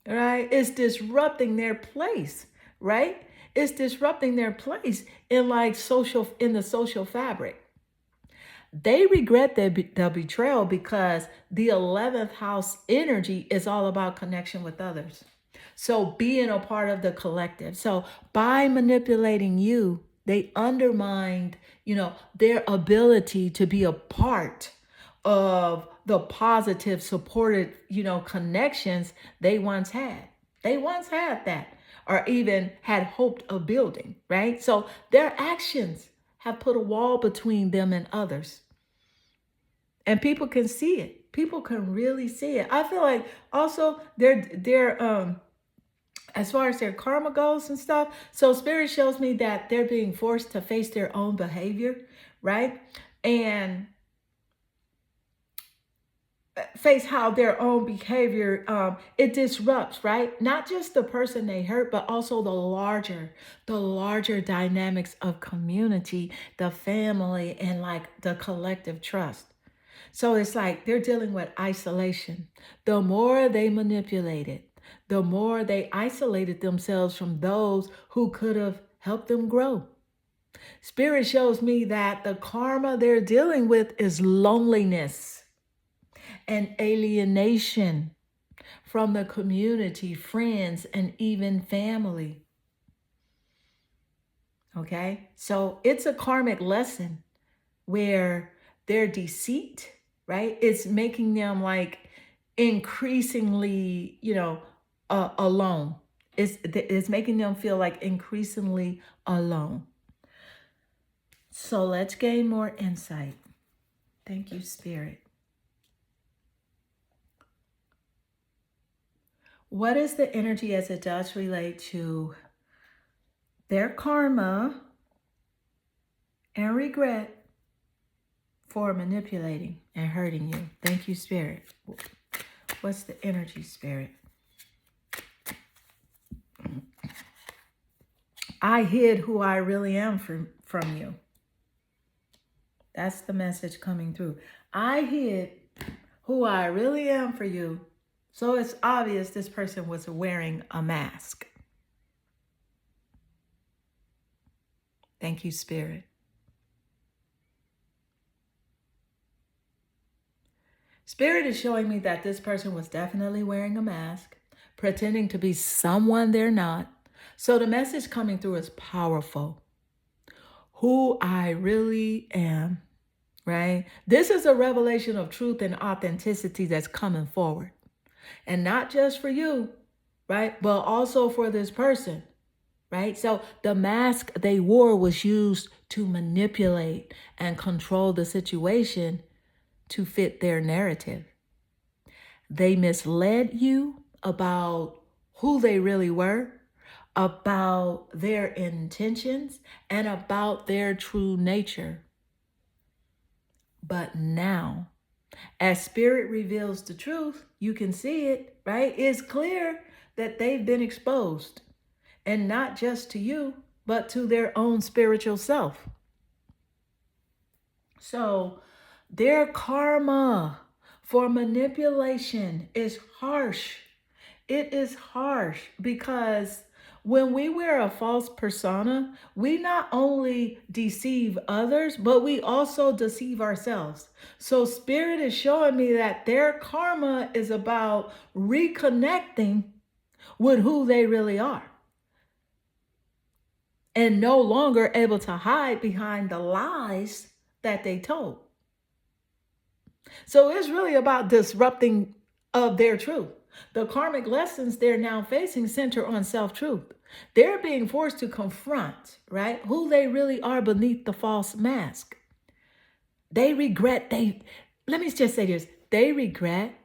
right? It's disrupting their place, right? It's disrupting their place in the social fabric. They regret the betrayal because the 11th house energy is all about connection with others. So being a part of the collective. So by manipulating you, they undermined, their ability to be a part of the positive, supported, connections they once had. They once had that, or even had hoped of building, right? So their actions have put a wall between them and others. And people can see it. People can really see it. I feel like also they're as far as their karma goes and stuff. So Spirit shows me that they're being forced to face their own behavior, right? And face how their own behavior, it disrupts, right? Not just the person they hurt, but also the larger dynamics of community, the family, and the collective trust. So it's like they're dealing with isolation. The more they manipulated, the more they isolated themselves from those who could have helped them grow. Spirit shows me that the karma they're dealing with is loneliness and alienation from the community, friends, and even family. Okay? So it's a karmic lesson where their deceit, right, it's making them increasingly, alone. It's making them feel like increasingly alone. So let's gain more insight. Thank you, Spirit. What is the energy as it does relate to their karma and regret for manipulating and hurting you? Thank you, Spirit. What's the energy, Spirit? I hid who I really am from you. That's the message coming through. I hid who I really am for you. So it's obvious this person was wearing a mask. Thank you, Spirit. Spirit is showing me that this person was definitely wearing a mask, pretending to be someone they're not. So the message coming through is powerful. Who I really am, right? This is a revelation of truth and authenticity that's coming forward. And not just for you, right? But also for this person, right? So the mask they wore was used to manipulate and control the situation to fit their narrative. They misled you about who they really were, about their intentions, and about their true nature. But now, as Spirit reveals the truth, you can see it, right? It's clear that they've been exposed, and not just to you, but to their own spiritual self. So their karma for manipulation is harsh. It is harsh because When we wear a false persona, we not only deceive others, but we also deceive ourselves. So, Spirit is showing me that their karma is about reconnecting with who they really are and no longer able to hide behind the lies that they told. So it's really about disrupting of their truth. The karmic lessons they're now facing center on self-truth. They're being forced to confront, right, who they really are beneath the false mask. They regret, let me just say this, they regret,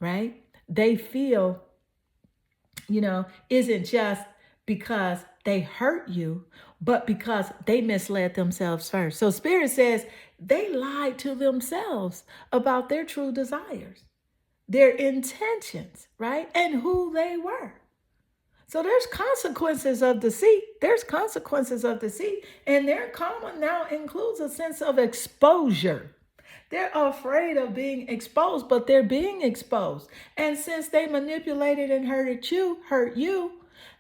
right? They feel, isn't just because they hurt you, but because they misled themselves first. So Spirit says they lied to themselves about their true desires, their intentions, right? And who they were. So there's consequences of deceit. There's consequences of deceit. And their karma now includes a sense of exposure. They're afraid of being exposed, but they're being exposed. And since they manipulated and hurt you,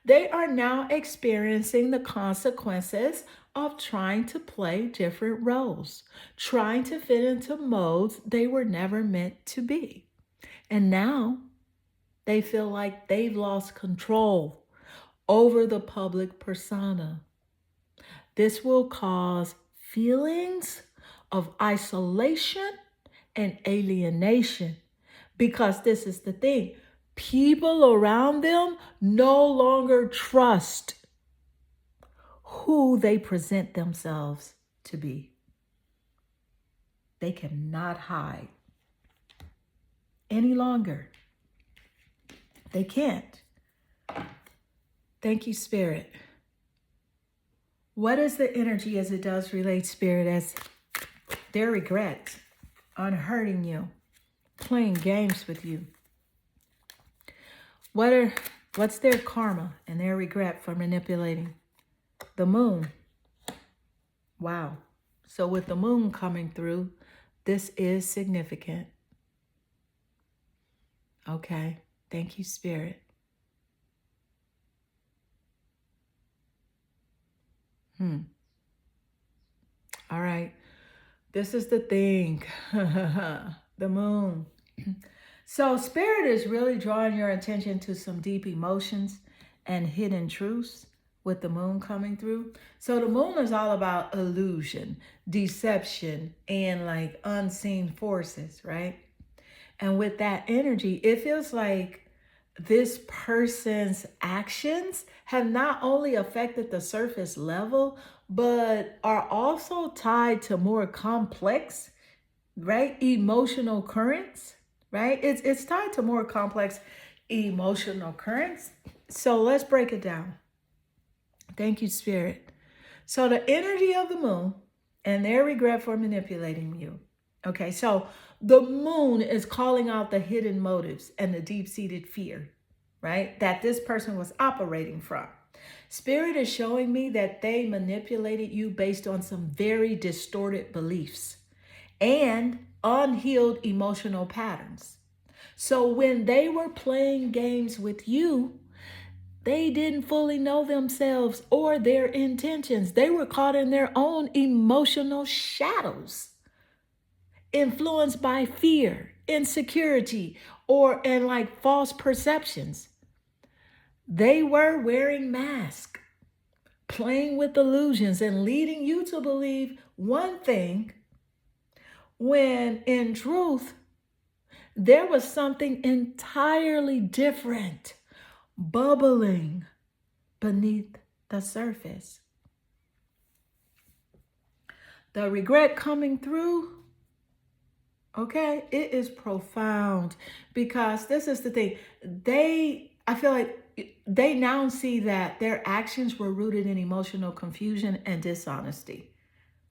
they are now experiencing the consequences of trying to play different roles, trying to fit into modes they were never meant to be. And now they feel like they've lost control over the public persona. This will cause feelings of isolation and alienation, because this is the thing. People around them no longer trust who they present themselves to be. They cannot hide any longer. They can't. Thank you, Spirit. What is the energy as it does relate, Spirit, as their regret on hurting you, playing games with you? What's their karma and their regret for manipulating? The moon. Wow. So with the moon coming through, this is significant. Okay. Thank you, Spirit. All right. This is the thing. The moon. So Spirit is really drawing your attention to some deep emotions and hidden truths with the moon coming through. So the moon is all about illusion, deception, and like unseen forces, right? And with that energy, it feels like this person's actions have not only affected the surface level, but are also tied to more complex, right, emotional currents, right? It's tied to more complex emotional currents. So let's break it down. Thank you, Spirit. So the energy of the moon and their regret for manipulating you. Okay, so the moon is calling out the hidden motives and the deep-seated fear, right, that this person was operating from. Spirit is showing me that they manipulated you based on some very distorted beliefs and unhealed emotional patterns. So when they were playing games with you, they didn't fully know themselves or their intentions. They were caught in their own emotional shadows, influenced by fear, insecurity, and like false perceptions. They were wearing masks, playing with illusions, and leading you to believe one thing when in truth, there was something entirely different bubbling beneath the surface. The regret coming through, okay, it is profound, because this is the thing. I feel like they now see that their actions were rooted in emotional confusion and dishonesty.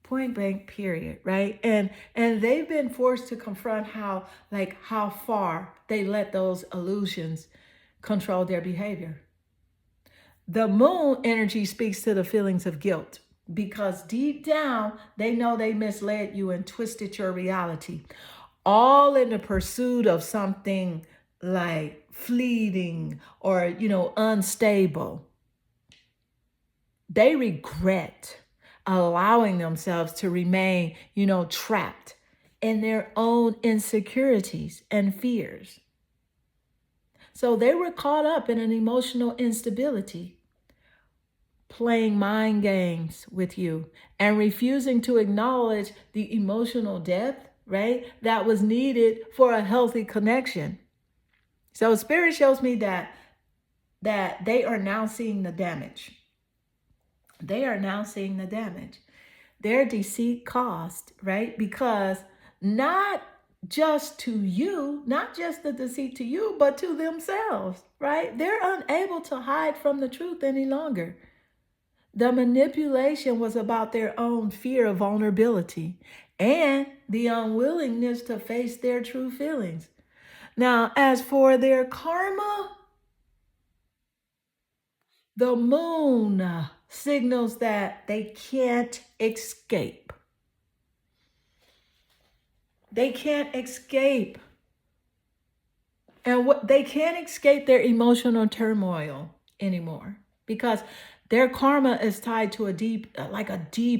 Point blank, period, right? And they've been forced to confront how far they let those illusions control their behavior. The moon energy speaks to the feelings of guilt, because deep down, they know they misled you and twisted your reality, all in the pursuit of something like fleeting or, unstable. they regret allowing themselves to remain, trapped in their own insecurities and fears. So they were caught up in an emotional instability, playing mind games with you and refusing to acknowledge the emotional depth, right, that was needed for a healthy connection. So Spirit shows me that they are now seeing the damage. They are now seeing the damage. Their deceit caused, right? Because not just to you, not just the deceit to you, but to themselves, right? They're unable to hide from the truth any longer. The manipulation was about their own fear of vulnerability and the unwillingness to face their true feelings. Now, as for their karma, the moon signals that they can't escape. They can't escape. And they can't escape their emotional turmoil anymore, because their karma is tied to a deep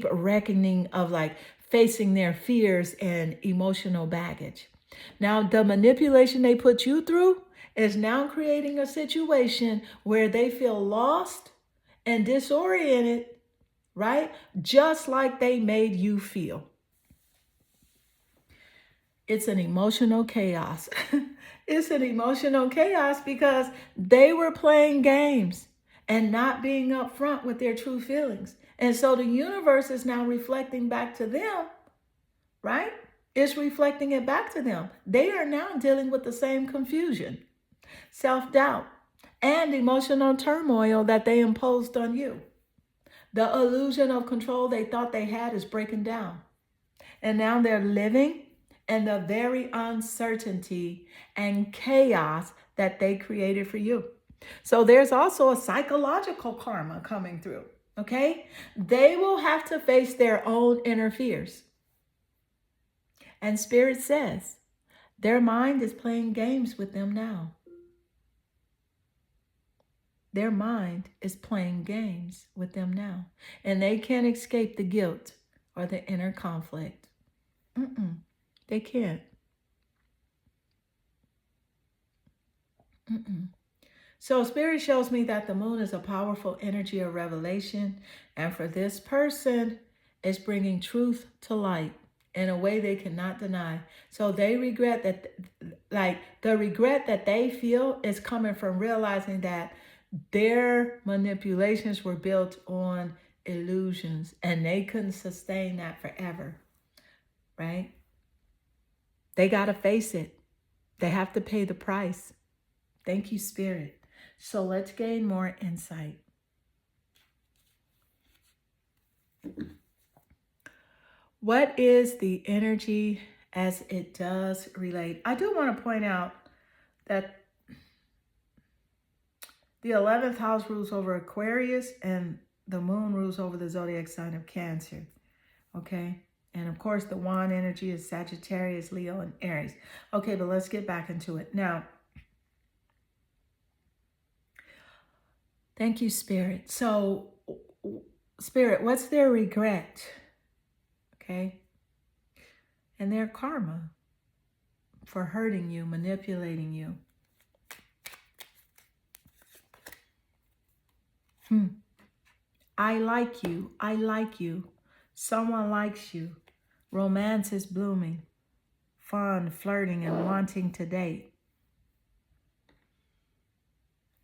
reckoning of facing their fears and emotional baggage. Now, the manipulation they put you through is now creating a situation where they feel lost and disoriented, right? Just like they made you feel. It's an emotional chaos. It's an emotional chaos because they were playing games and not being upfront with their true feelings. And so the universe is now reflecting back to them, right? It's reflecting it back to them. They are now dealing with the same confusion, self-doubt, and emotional turmoil that they imposed on you. The illusion of control they thought they had is breaking down. And now they're living in the very uncertainty and chaos that they created for you. So there's also a psychological karma coming through, okay? They will have to face their own inner fears. And Spirit says their mind is playing games with them now. Their mind is playing games with them now. And they can't escape the guilt or the inner conflict. They can't. So Spirit shows me that the moon is a powerful energy of revelation. And for this person, it's bringing truth to light in a way they cannot deny. So they regret that, the regret that they feel is coming from realizing that their manipulations were built on illusions and they couldn't sustain that forever, right? They got to face it. They have to pay the price. Thank you, Spirit. So let's gain more insight. What is the energy as it does relate? I do want to point out that the 11th house rules over Aquarius and the moon rules over the zodiac sign of Cancer. Okay? And of course, the wand energy is Sagittarius, Leo, and Aries. Okay, but let's get back into it. Now, thank you, Spirit. So, Spirit, what's their regret? Okay? And their karma for hurting you, manipulating you. I like you. I like you. Someone likes you. Romance is blooming. Fun, flirting, and wanting to date.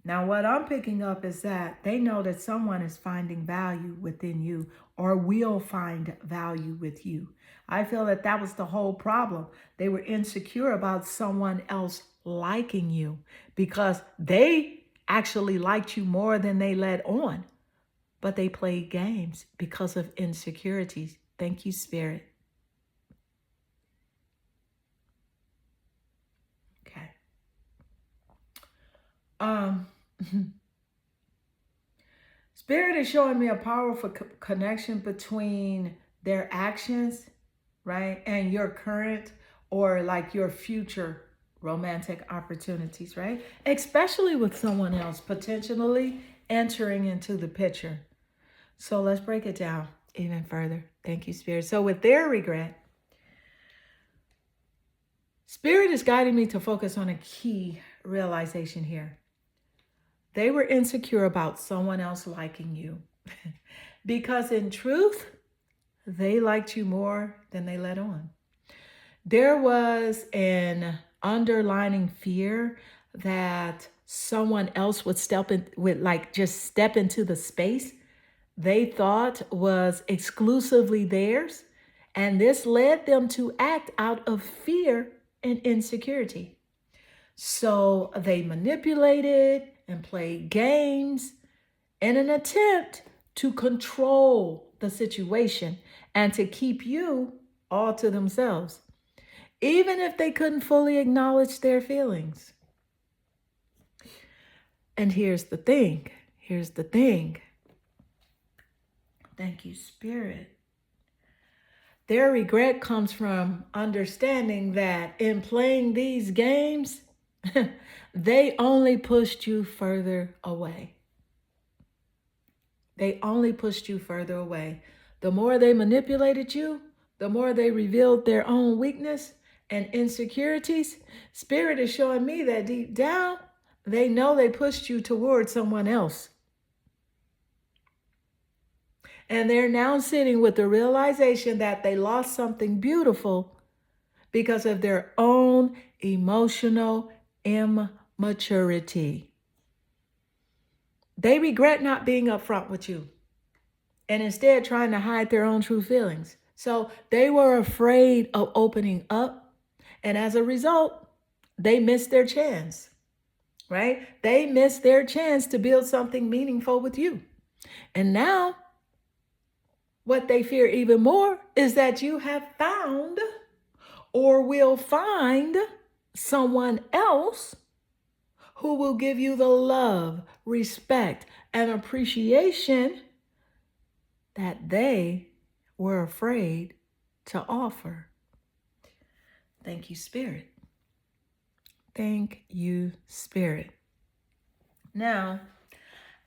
Now, what I'm picking up is that they know that someone is finding value within you or will find value with you. I feel that that was the whole problem. They were insecure about someone else liking you because they actually liked you more than they let on. But they played games because of insecurities. Thank you, Spirit. Okay. Spirit is showing me a powerful connection between their actions, right, and your current or your future romantic opportunities, right? Especially with someone else potentially entering into the picture. So let's break it down even further. Thank you, Spirit. So with their regret, Spirit is guiding me to focus on a key realization here. They were insecure about someone else liking you because in truth, they liked you more than they let on. There was an underlining fear that someone else would just step into the space they thought was exclusively theirs. And this led them to act out of fear and insecurity. So they manipulated and played games in an attempt to control the situation and to keep you all to themselves, even if they couldn't fully acknowledge their feelings. And here's the thing. Thank you, Spirit. Their regret comes from understanding that in playing these games, they only pushed you further away. The more they manipulated you, the more they revealed their own weakness and insecurities. Spirit is showing me that deep down, they know they pushed you towards someone else. And they're now sitting with the realization that they lost something beautiful because of their own emotional immaturity. They regret not being upfront with you and instead trying to hide their own true feelings. So they were afraid of opening up. And as a result, they missed their chance, right? They missed their chance to build something meaningful with you. And now, what they fear even more is that you have found or will find someone else who will give you the love, respect, and appreciation that they were afraid to offer. Thank you, Spirit. Thank you, Spirit. Now,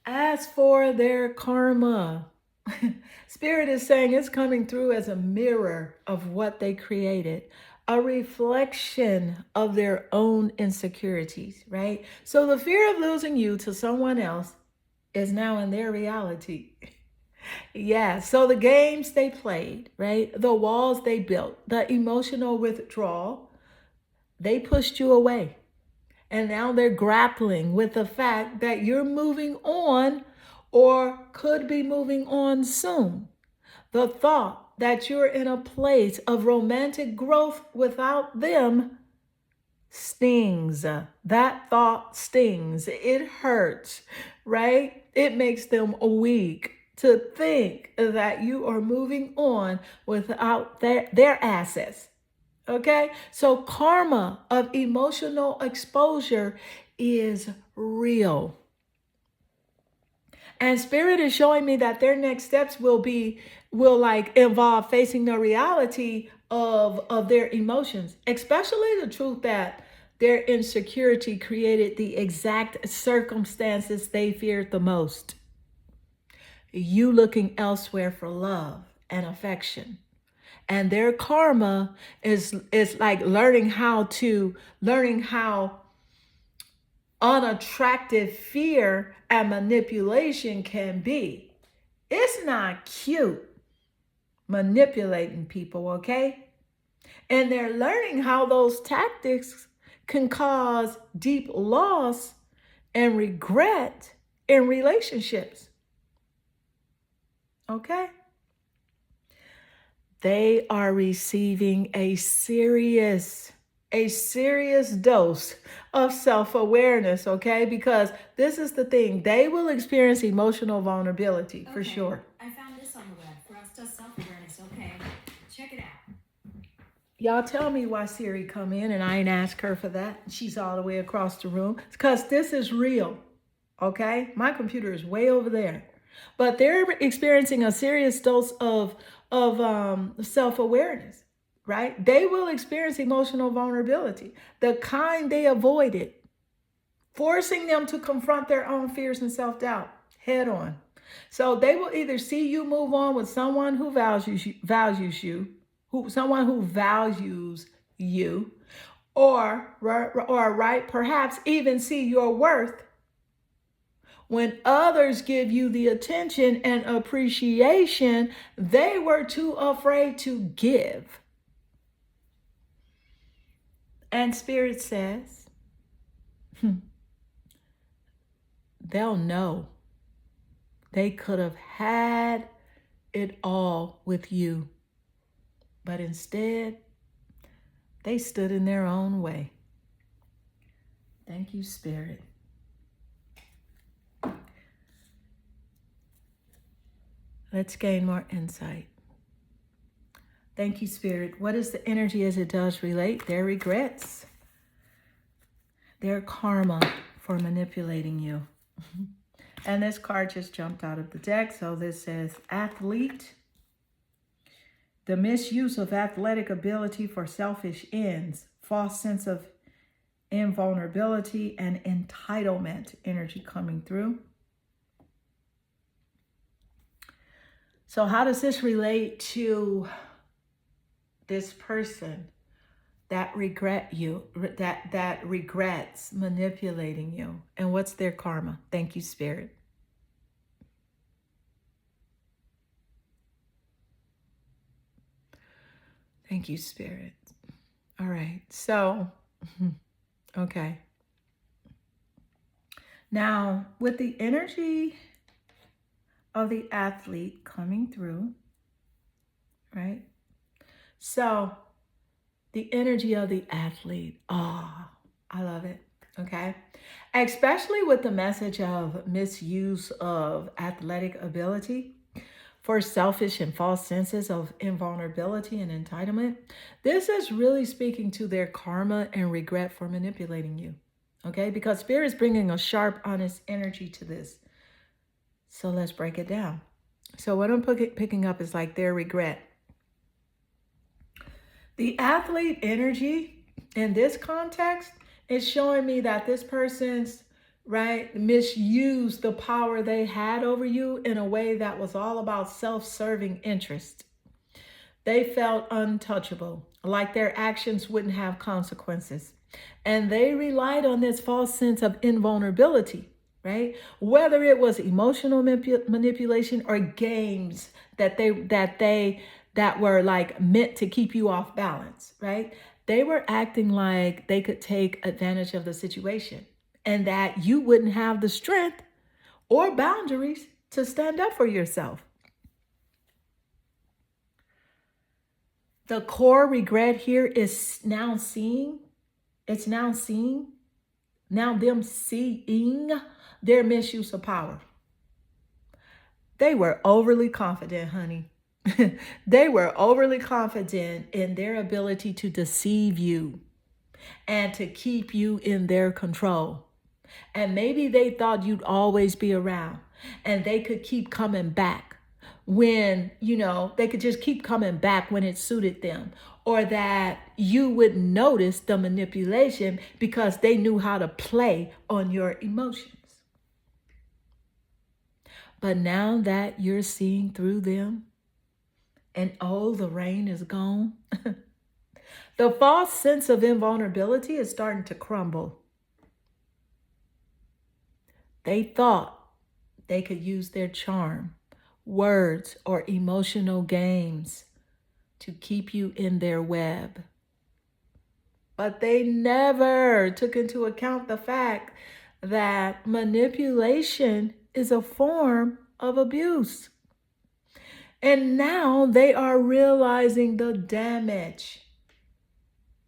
as for their karma, Spirit is saying it's coming through as a mirror of what they created, a reflection of their own insecurities, right? So the fear of losing you to someone else is now in their reality. Yeah, so the games they played, right? The walls they built, the emotional withdrawal, they pushed you away. And now they're grappling with the fact that you're moving on or could be moving on soon. The thought that you're in a place of romantic growth without them stings. That thought stings. It hurts, right? It makes them weak to think that you are moving on without their assets. Okay? So karma of emotional exposure is real. And Spirit is showing me that their next steps will involve facing the reality of their emotions, especially the truth that their insecurity created the exact circumstances they feared the most. You looking elsewhere for love and affection. And their karma is like learning how unattractive fear and manipulation can be. It's not cute manipulating people, okay? And they're learning how those tactics can cause deep loss and regret in relationships. Okay? They are receiving a serious dose of self-awareness, okay? Because this is the thing. They will experience emotional vulnerability for sure. I found this on the web for us to self-awareness. Okay, check it out. Y'all tell me why Siri come in and I ain't asked her for that. She's all the way across the room. It's because this is real, okay? My computer is way over there. But they're experiencing a serious dose of self-awareness, right? They will experience emotional vulnerability, the kind they avoided, forcing them to confront their own fears and self-doubt head on. So they will either see you move on with someone who someone who values you, or right, perhaps even see your worth when others give you the attention and appreciation they were too afraid to give. And Spirit says, they'll know they could have had it all with you, but instead, they stood in their own way. Thank you, Spirit. Let's gain more insight. Thank you, Spirit. What is the energy as it does relate? Their regrets, their karma for manipulating you. And this card just jumped out of the deck. So this says athlete. The misuse of athletic ability for selfish ends. False sense of invulnerability and entitlement energy coming through. So how does this relate to this person that that regrets manipulating you? And what's their karma? Thank you, Spirit. Thank you, Spirit. All right. So, okay. Now, with the energy of the athlete coming through, right? So, the energy of the athlete. Oh, I love it. Okay. Especially with the message of misuse of athletic ability for selfish and false senses of invulnerability and entitlement. This is really speaking to their karma and regret for manipulating you. Okay. Because Spirit is bringing a sharp, honest energy to this. So let's break it down. So what I'm picking up is like their regret. The athlete energy in this context is showing me that this person's misused the power they had over you in a way that was all about self-serving interest. They felt untouchable, like their actions wouldn't have consequences. And they relied on this false sense of invulnerability, right? Whether it was emotional manipulation or games that were like meant to keep you off balance, right? They were acting like they could take advantage of the situation and that you wouldn't have the strength or boundaries to stand up for yourself. The core regret here is now them seeing their misuse of power. They were overly confident, honey. They were overly confident in their ability to deceive you and to keep you in their control. And maybe they thought you'd always be around and they could keep coming back when, they could just keep coming back when it suited them, or that you would notice the manipulation because they knew how to play on your emotions. But now that you're seeing through them and the rain is gone, the false sense of invulnerability is starting to crumble. They thought they could use their charm, words, or emotional games to keep you in their web. But they never took into account the fact that manipulation is a form of abuse. And now they are realizing the damage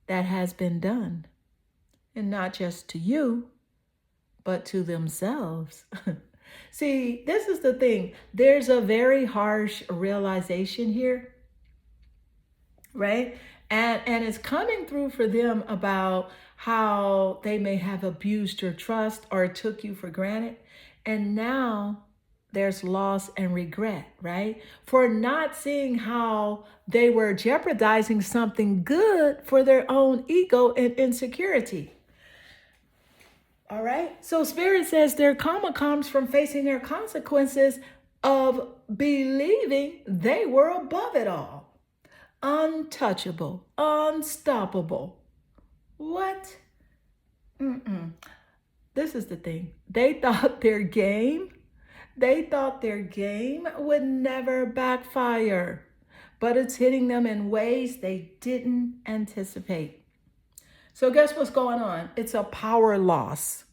that has been done. And not just to you, but to themselves. See, this is the thing. There's a very harsh realization here, right? And it's coming through for them about how they may have abused your trust or took you for granted. And now there's loss and regret, right? For not seeing how they were jeopardizing something good for their own ego and insecurity. All right. So Spirit says their karma comes from facing their consequences of believing they were above it all, untouchable, unstoppable. What? Mm-mm. This is the thing. They thought their game would never backfire, but it's hitting them in ways they didn't anticipate. So guess what's going on? It's a power loss.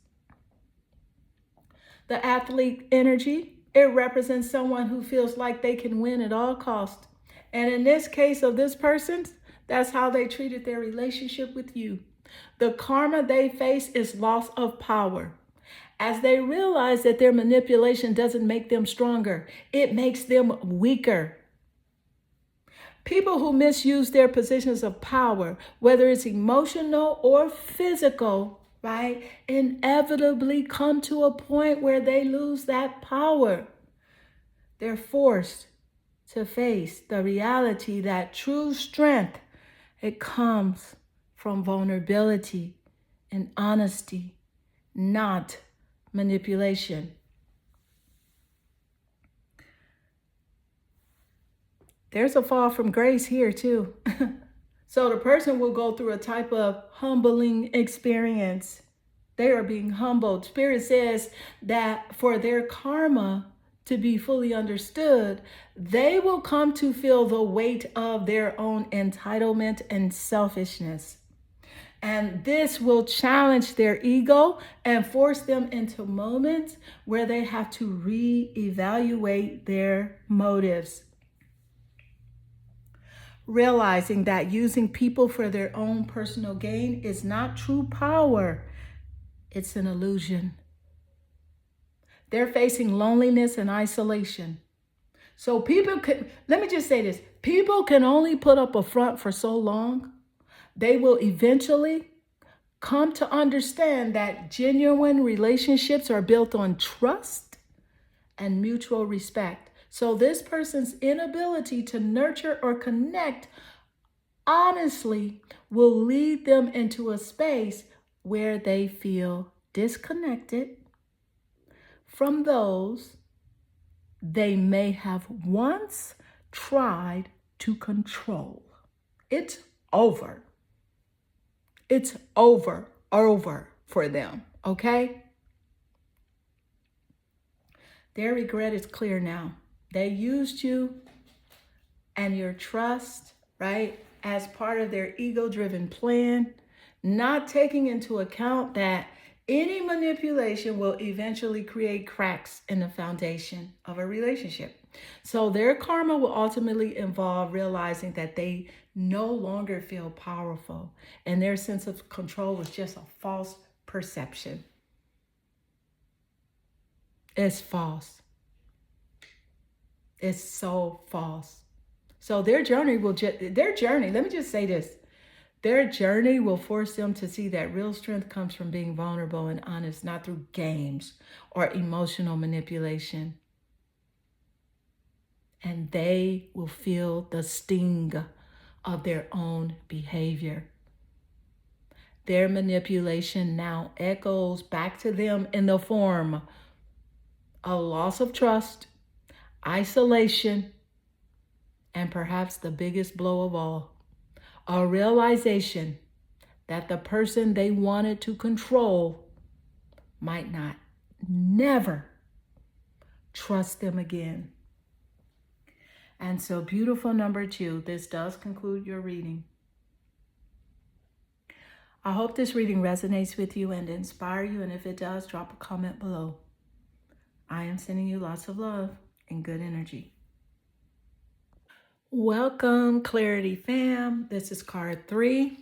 The athlete energy, it represents someone who feels like they can win at all costs. And in this case of this person, that's how they treated their relationship with you. The karma they face is loss of power. As they realize that their manipulation doesn't make them stronger, it makes them weaker. People who misuse their positions of power, whether it's emotional or physical, right, inevitably come to a point where they lose that power. They're forced to face the reality that true strength, it comes from vulnerability and honesty, not manipulation. There's a fall from grace here too. So the person will go through a type of humbling experience. They are being humbled. Spirit says that for their karma to be fully understood, they will come to feel the weight of their own entitlement and selfishness. And this will challenge their ego and force them into moments where they have to reevaluate their motives. Realizing that using people for their own personal gain is not true power, it's an illusion. They're facing loneliness and isolation. So let me just say this, people can only put up a front for so long. They will eventually come to understand that genuine relationships are built on trust and mutual respect. So this person's inability to nurture or connect honestly will lead them into a space where they feel disconnected from those they may have once tried to control. It's over. It's over for them, okay? Their regret is clear now. They used you and your trust, right, as part of their ego-driven plan, not taking into account that any manipulation will eventually create cracks in the foundation of a relationship. So their karma will ultimately involve realizing that they no longer feel powerful and their sense of control was just a false perception. It's false. It's so false. So their journey, let me just say this. Their journey will force them to see that real strength comes from being vulnerable and honest, not through games or emotional manipulation. And they will feel the sting of their own behavior. Their manipulation now echoes back to them in the form of loss of trust, isolation, and perhaps the biggest blow of all, a realization that the person they wanted to control might not never trust them again. And so, beautiful number 2, this does conclude your reading. I hope this reading resonates with you and inspire you. And if it does, drop a comment below. I am sending you lots of love and good energy. Welcome, Clarity Fam. This is card 3.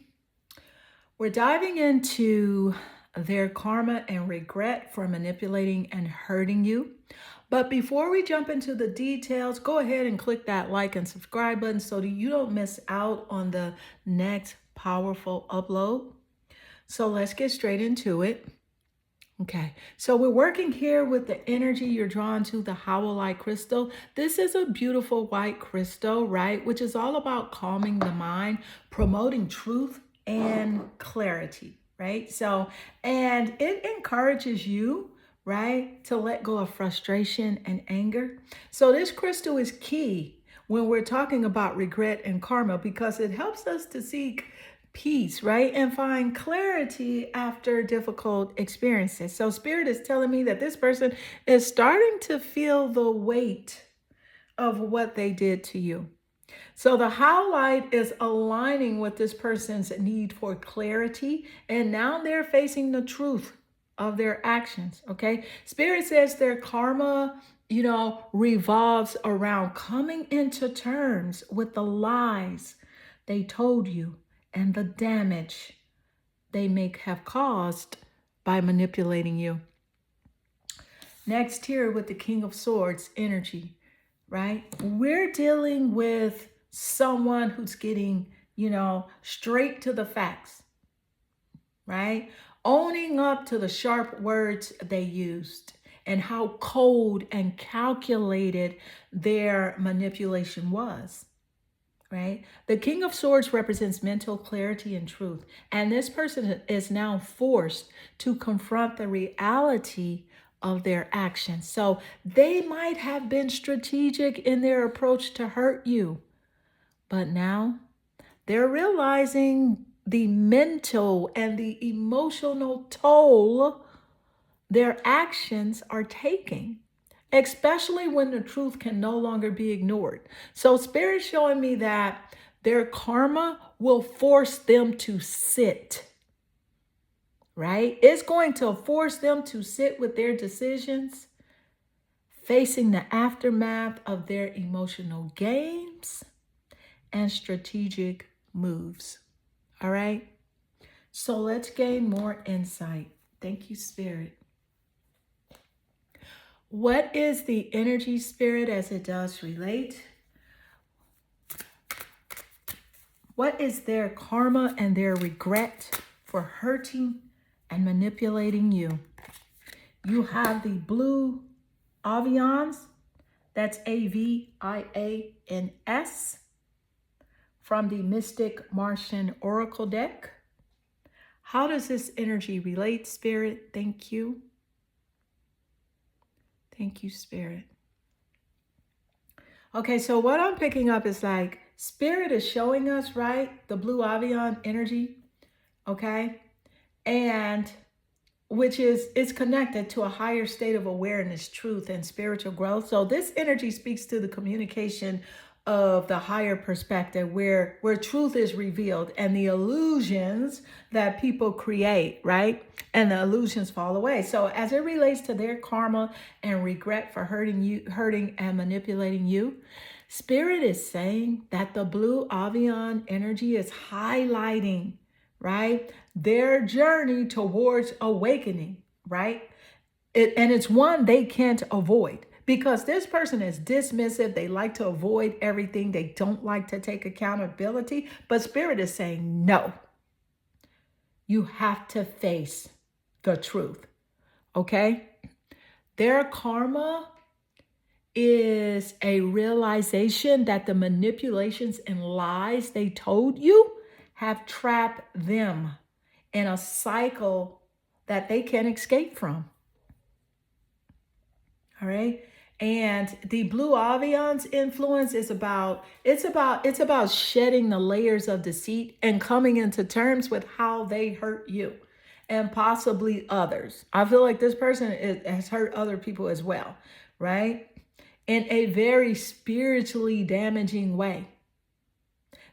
We're diving into their karma and regret for manipulating and hurting you. But before we jump into the details, go ahead and click that like and subscribe button so that you don't miss out on the next powerful upload. So let's get straight into it. Okay, so we're working here with the energy you're drawn to, the Howlite crystal. This is a beautiful white crystal, right? Which is all about calming the mind, promoting truth and clarity, right? So, and it encourages you, right? To let go of frustration and anger. So this crystal is key when we're talking about regret and karma because it helps us to seek peace, right? And find clarity after difficult experiences. So spirit is telling me that this person is starting to feel the weight of what they did to you. So the highlight is aligning with this person's need for clarity, and now they're facing the truth of their actions. Okay. Spirit says their karma, revolves around coming into terms with the lies they told you and the damage they may have caused by manipulating you. Next, here with the King of Swords energy, right? We're dealing with someone who's getting, straight to the facts, right? Owning up to the sharp words they used and how cold and calculated their manipulation was, right? The King of Swords represents mental clarity and truth. And this person is now forced to confront the reality of their actions. So they might have been strategic in their approach to hurt you, but now they're realizing the mental and the emotional toll their actions are taking, especially when the truth can no longer be ignored. So Spirit's showing me that their karma will force them to sit, right? It's going to force them to sit with their decisions, facing the aftermath of their emotional games and strategic moves. All right. So let's gain more insight. Thank you, Spirit. What is the energy, Spirit, as it does relate? What is their karma and their regret for hurting and manipulating you? You have the blue Avians. That's Avians from the Mystic Martian Oracle deck. How does this energy relate, Spirit? Thank you. Thank you, Spirit. Okay, so what I'm picking up is like Spirit is showing us, right? The blue Avian energy, okay? And which is it's connected to a higher state of awareness, truth, and spiritual growth. So this energy speaks to the communication of the higher perspective where truth is revealed and the illusions that people create, right? And the illusions fall away. So as it relates to their karma and regret for hurting and manipulating you, Spirit is saying that the blue Avian energy is highlighting, right, their journey towards awakening, right? And it's one they can't avoid. Because this person is dismissive. They like to avoid everything. They don't like to take accountability. But Spirit is saying, no, you have to face the truth. Okay? Their karma is a realization that the manipulations and lies they told you have trapped them in a cycle that they can't escape from. All right. And the blue Avian's influence is about shedding the layers of deceit and coming into terms with how they hurt you and possibly others. I feel like this person has hurt other people as well, right? In a very spiritually damaging way.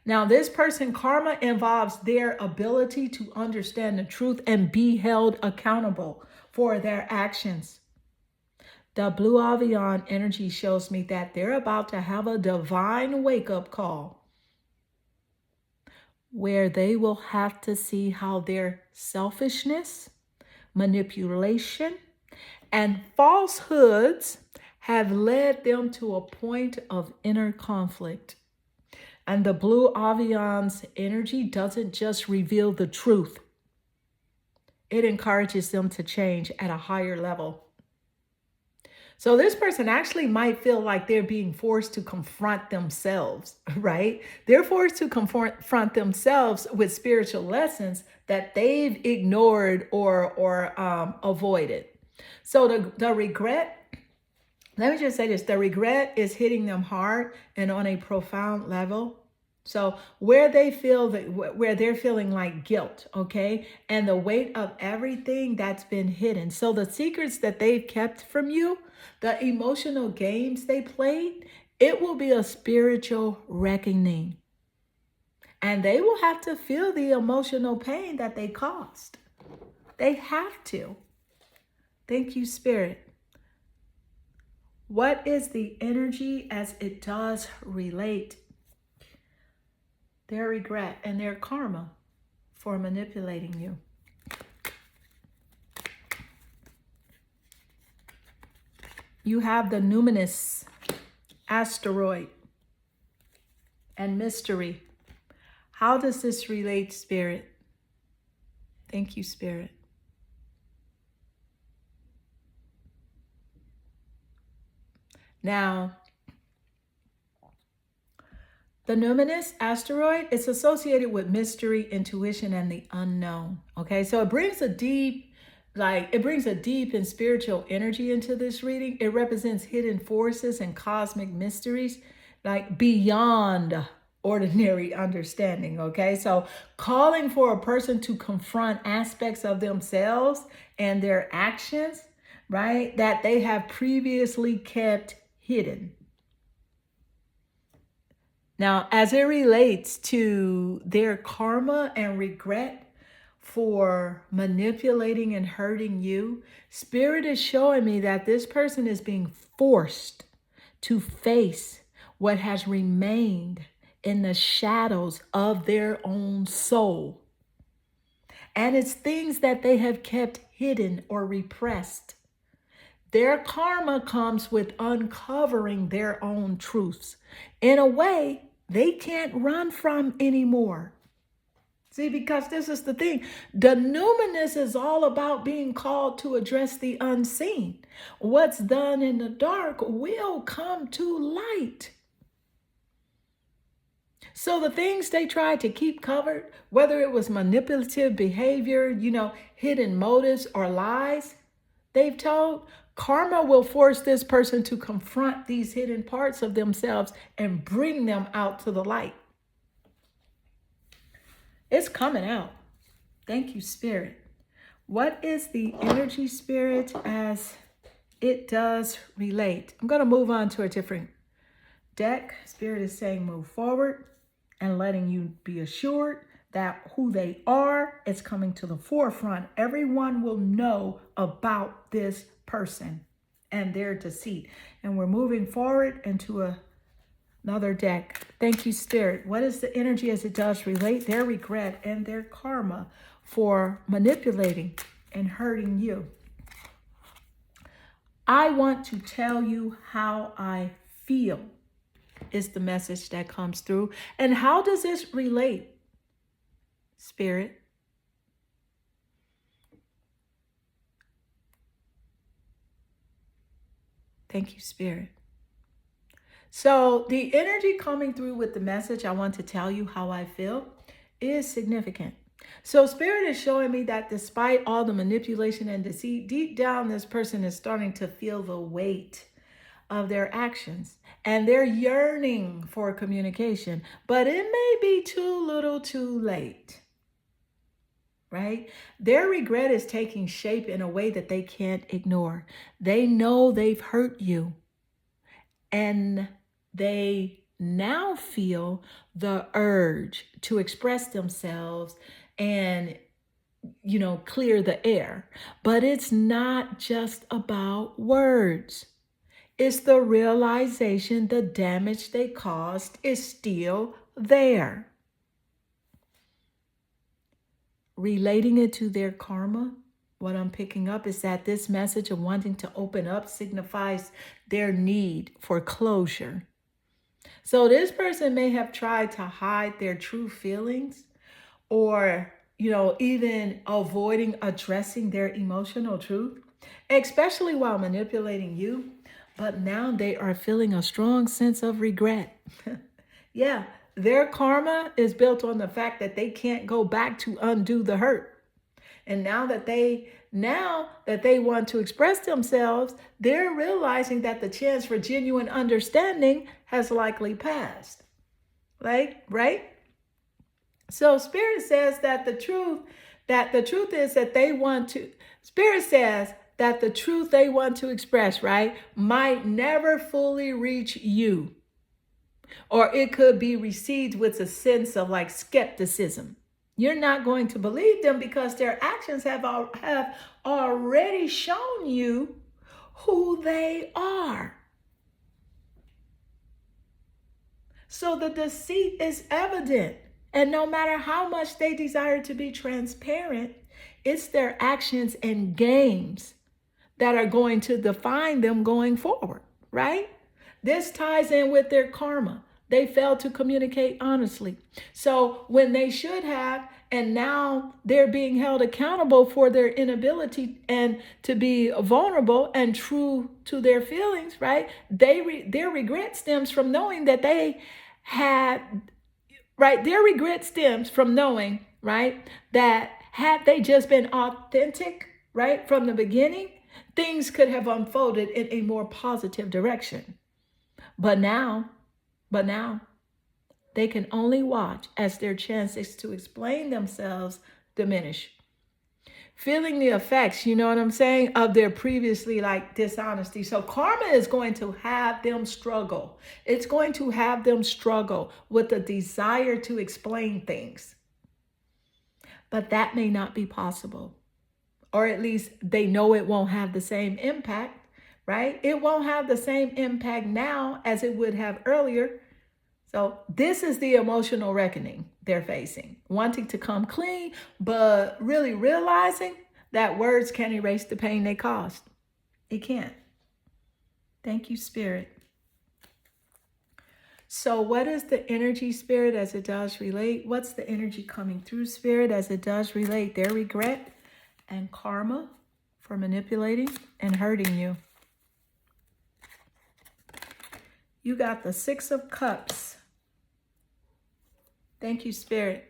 Now, this person karma involves their ability to understand the truth and be held accountable for their actions. The blue Avian energy shows me that they're about to have a divine wake-up call where they will have to see how their selfishness, manipulation, and falsehoods have led them to a point of inner conflict. And the blue Avian's energy doesn't just reveal the truth. It encourages them to change at a higher level. So this person actually might feel like they're being forced to confront themselves, right? They're forced to confront themselves with spiritual lessons that they've ignored or avoided. So the regret, let me just say this, the regret is hitting them hard and on a profound level. So where they're feeling like guilt, okay, and the weight of everything that's been hidden. So the secrets that they've kept from you, the emotional games they played, it will be a spiritual reckoning. And they will have to feel the emotional pain that they caused. They have to. Thank you, Spirit. What is the energy as it does relate their regret and their karma for manipulating you? You have the numinous asteroid and mystery. How does this relate, Spirit? Thank you, Spirit. Now, the numinous asteroid is associated with mystery, intuition, and the unknown. Okay, so it brings a deep and spiritual energy into this reading. It represents hidden forces and cosmic mysteries, like beyond ordinary understanding. Okay, so calling for a person to confront aspects of themselves and their actions, right, that they have previously kept hidden. Now, as it relates to their karma and regret for manipulating and hurting you, Spirit is showing me that this person is being forced to face what has remained in the shadows of their own soul. And it's things that they have kept hidden or repressed. Their karma comes with uncovering their own truths in a way they can't run from anymore. See, because this is the thing. The numinous is all about being called to address the unseen. What's done in the dark will come to light. So the things they tried to keep covered, whether it was manipulative behavior, hidden motives or lies they've told, karma will force this person to confront these hidden parts of themselves and bring them out to the light. It's coming out. Thank you, Spirit. What is the energy, Spirit, as it does relate? I'm going to move on to a different deck. Spirit is saying move forward and letting you be assured that who they are is coming to the forefront. Everyone will know about this person and their deceit. And we're moving forward into another deck. Thank you, Spirit. What is the energy as it does relate their regret and their karma for manipulating and hurting you? I want to tell you how I feel is the message that comes through. And how does this relate, Spirit? Thank you, Spirit. So the energy coming through with the message, I want to tell you how I feel, is significant. So Spirit is showing me that despite all the manipulation and deceit, deep down, this person is starting to feel the weight of their actions. And they're yearning for communication, but it may be too little too late, right? Their regret is taking shape in a way that they can't ignore. They know they've hurt you, and they now feel the urge to express themselves and, clear the air. But it's not just about words. It's the realization the damage they caused is still there. Relating it to their karma, what I'm picking up is that this message of wanting to open up signifies their need for closure. So this person may have tried to hide their true feelings or, even avoiding addressing their emotional truth, especially while manipulating you. But now they are feeling a strong sense of regret. Yeah, their karma is built on the fact that they can't go back to undo the hurt. And now that they Now that they want to express themselves, they're realizing that the chance for genuine understanding has likely passed. Right? So Spirit says that the truth is that they want to, Spirit says that the truth they want to express, right, might never fully reach you. Or it could be received with a sense of like skepticism. You're not going to believe them because their actions have already shown you who they are. So the deceit is evident. And no matter how much they desire to be transparent, it's their actions and games that are going to define them going forward, right? This ties in with their karma. They failed to communicate honestly. So when they should have, and now they're being held accountable for their inability and to be vulnerable and true to their feelings, right? Their regret stems from knowing that they had, right? Their regret stems from knowing, right, that had they just been authentic, right, from the beginning, things could have unfolded in a more positive direction. But now, they can only watch as their chances to explain themselves diminish. Feeling the effects, you know what I'm saying, of their previously like dishonesty. So karma is going to have them struggle. It's going to have them struggle with the desire to explain things. But that may not be possible. Or at least they know it won't have the same impact, right? It won't have the same impact now as it would have earlier. So this is the emotional reckoning they're facing, wanting to come clean, but really realizing that words can't erase the pain they caused. It can't. Thank you, Spirit. So what is the energy, Spirit, as it does relate? What's the energy coming through, Spirit, as it does relate? Their regret and karma for manipulating and hurting you. You got the Six of Cups. Thank you, Spirit.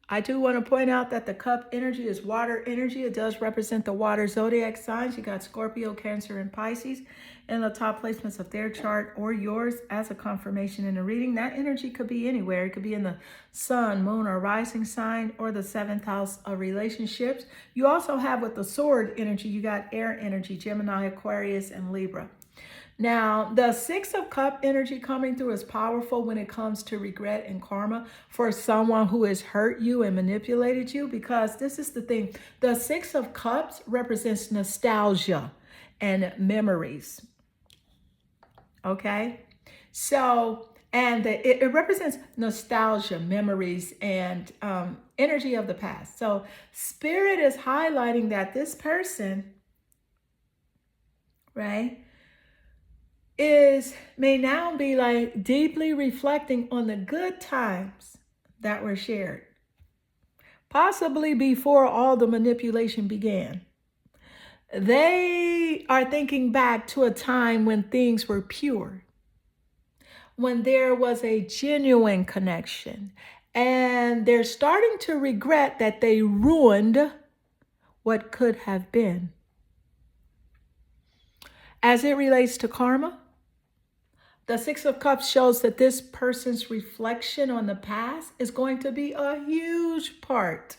I do want to point out that the cup energy is water energy. It does represent the water zodiac signs. You got Scorpio, Cancer, and Pisces in the top placements of their chart or yours as a confirmation in a reading. That energy could be anywhere. It could be in the sun, moon, or rising sign, or the 7th house of relationships. You also have with the sword energy, you got air energy, Gemini, Aquarius, and Libra. Now, the Six of Cup energy coming through is powerful when it comes to regret and karma for someone who has hurt you and manipulated you, because this is the thing. The Six of Cups represents nostalgia and memories. Okay? So, and it represents nostalgia, memories, and energy of the past. So, Spirit is highlighting that this person, right, may now be like deeply reflecting on the good times that were shared, possibly before all the manipulation began. They are thinking back to a time when things were pure, when there was a genuine connection, and they're starting to regret that they ruined what could have been. As it relates to karma, the Six of Cups shows that this person's reflection on the past is going to be a huge part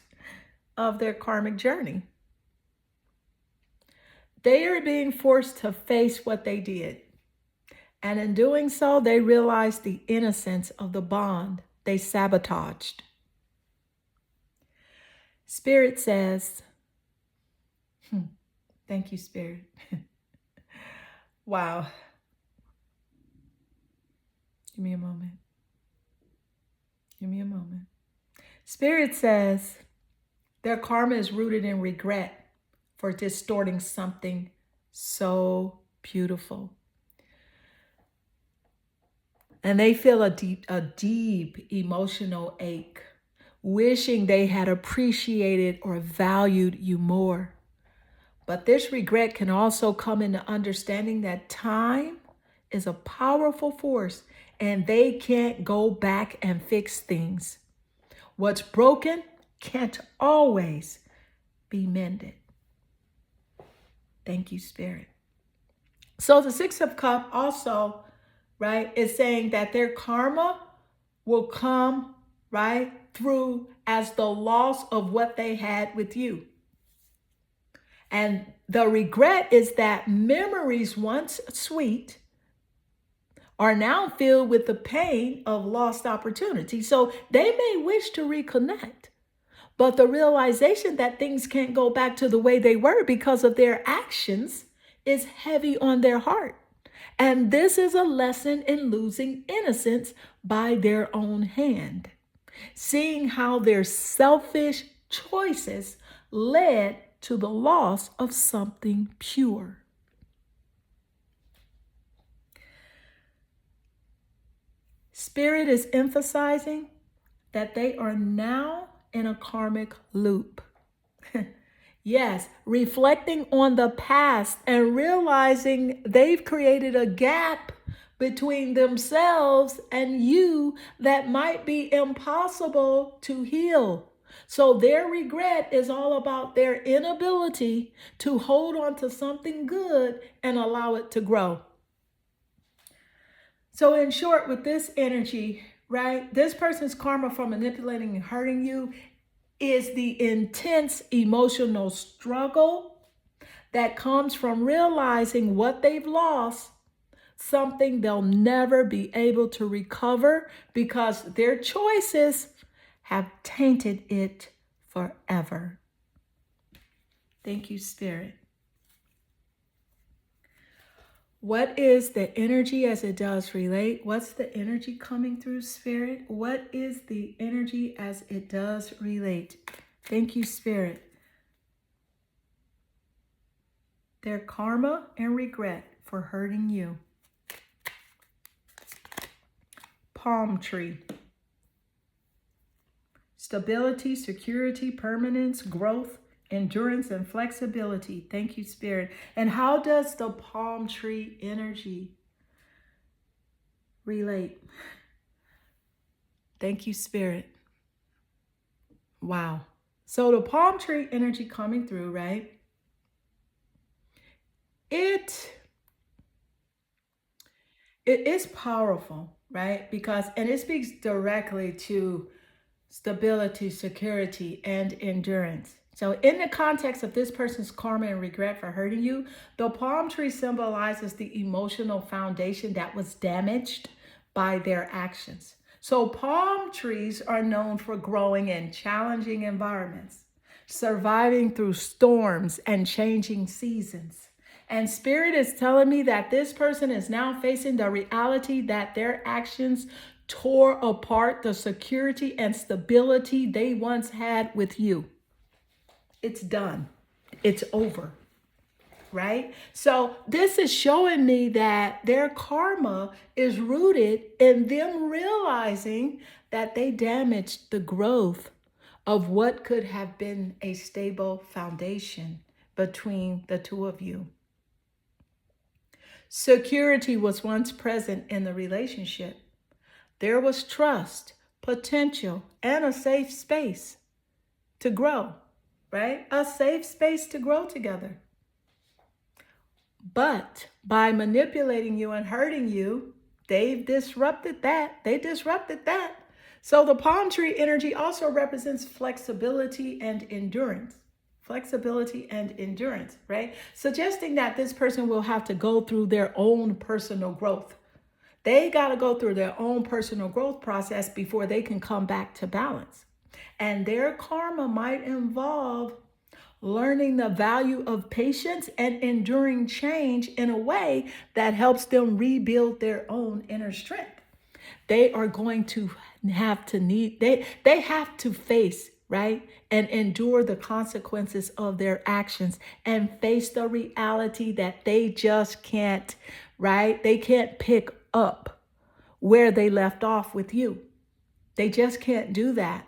of their karmic journey. They are being forced to face what they did. And in doing so, they realize the innocence of the bond they sabotaged. Spirit says, thank you, Spirit. Wow. Give me a moment. Give me a moment. Spirit says their karma is rooted in regret for distorting something so beautiful. And they feel a deep emotional ache, wishing they had appreciated or valued you more. But this regret can also come into understanding that time is a powerful force and they can't go back and fix things. What's broken can't always be mended. Thank you, Spirit. So the Six of Cups also, right, is saying that their karma will come, right, through as the loss of what they had with you. And the regret is that memories once sweet are now filled with the pain of lost opportunity. So they may wish to reconnect, but the realization that things can't go back to the way they were because of their actions is heavy on their heart. And this is a lesson in losing innocence by their own hand, seeing how their selfish choices led to the loss of something pure. Spirit is emphasizing that they are now in a karmic loop. Yes, reflecting on the past and realizing they've created a gap between themselves and you that might be impossible to heal. So their regret is all about their inability to hold on to something good and allow it to grow. So in short, with this energy, right, this person's karma for manipulating and hurting you is the intense emotional struggle that comes from realizing what they've lost, something they'll never be able to recover because their choices have tainted it forever. Thank you, Spirit. What is the energy as it does relate? What's the energy coming through, Spirit? What is the energy as it does relate? Thank you, Spirit. Their karma and regret for hurting you. Palm tree. Stability, security, permanence, growth, endurance, and flexibility. Thank you, Spirit. And how does the palm tree energy relate? Thank you, Spirit. Wow. So the palm tree energy coming through, right? It is powerful, right? And it speaks directly to stability, security, and endurance. So in the context of this person's karma and regret for hurting you, the palm tree symbolizes the emotional foundation that was damaged by their actions. So palm trees are known for growing in challenging environments, surviving through storms and changing seasons. And Spirit is telling me that this person is now facing the reality that their actions tore apart the security and stability they once had with you. It's done. It's over. Right? So this is showing me that their karma is rooted in them realizing that they damaged the growth of what could have been a stable foundation between the two of you. Security was once present in the relationship. There was trust, potential, and a safe space to grow, right? A safe space to grow together. But by manipulating you and hurting you, they've disrupted that. They disrupted that. So the palm tree energy also represents flexibility and endurance. Flexibility and endurance, right? Suggesting that this person will have to go through their own personal growth. They got to go through their own personal growth process before they can come back to balance. And their karma might involve learning the value of patience and enduring change in a way that helps them rebuild their own inner strength. They are going to have to they have to face, right, and endure the consequences of their actions and face the reality that they just can't, right? They can't pick up where they left off with you. They just can't do that.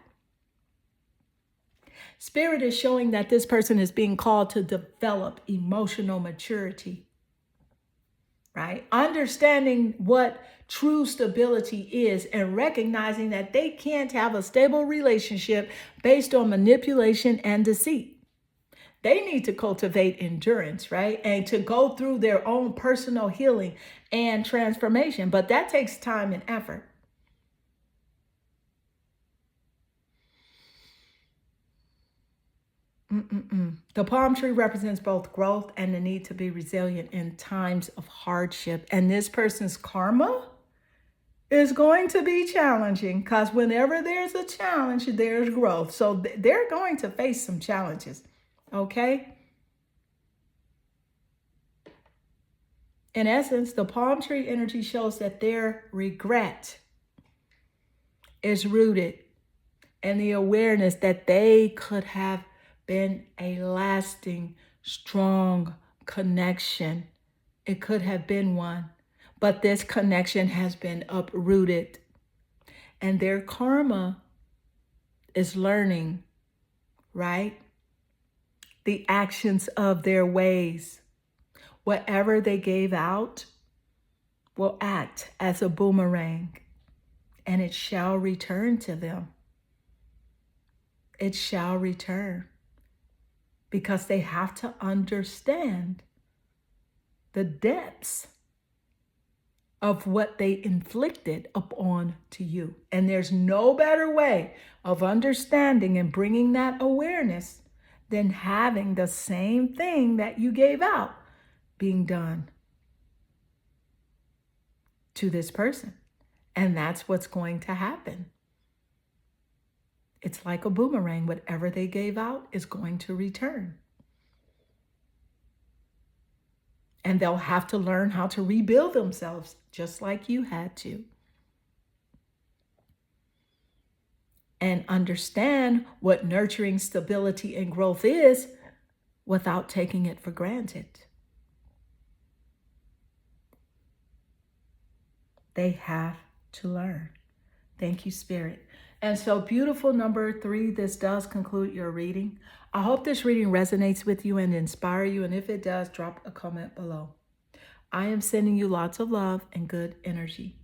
Spirit is showing that this person is being called to develop emotional maturity. right? Understanding what true stability is and recognizing that they can't have a stable relationship based on manipulation and deceit. They need to cultivate endurance, right? And to go through their own personal healing and transformation. But that takes time and effort. The palm tree represents both growth and the need to be resilient in times of hardship. And this person's karma is going to be challenging because whenever there's a challenge, there's growth. So they're going to face some challenges, okay? In essence, the palm tree energy shows that their regret is rooted in the awareness that they could have been a lasting, strong connection. It could have been one, but this connection has been uprooted. And their karma is learning, right? The actions of their ways. Whatever they gave out will act as a boomerang, and it shall return to them. It shall return because they have to understand the depths of what they inflicted upon to you. And there's no better way of understanding and bringing that awareness than having the same thing that you gave out being done to this person. And that's what's going to happen. It's like a boomerang. Whatever they gave out is going to return. And they'll have to learn how to rebuild themselves just like you had to. And understand what nurturing stability and growth is without taking it for granted. They have to learn. Thank you, Spirit. And so, beautiful number 3, this does conclude your reading. I hope this reading resonates with you and inspire you. And if it does, drop a comment below. I am sending you lots of love and good energy.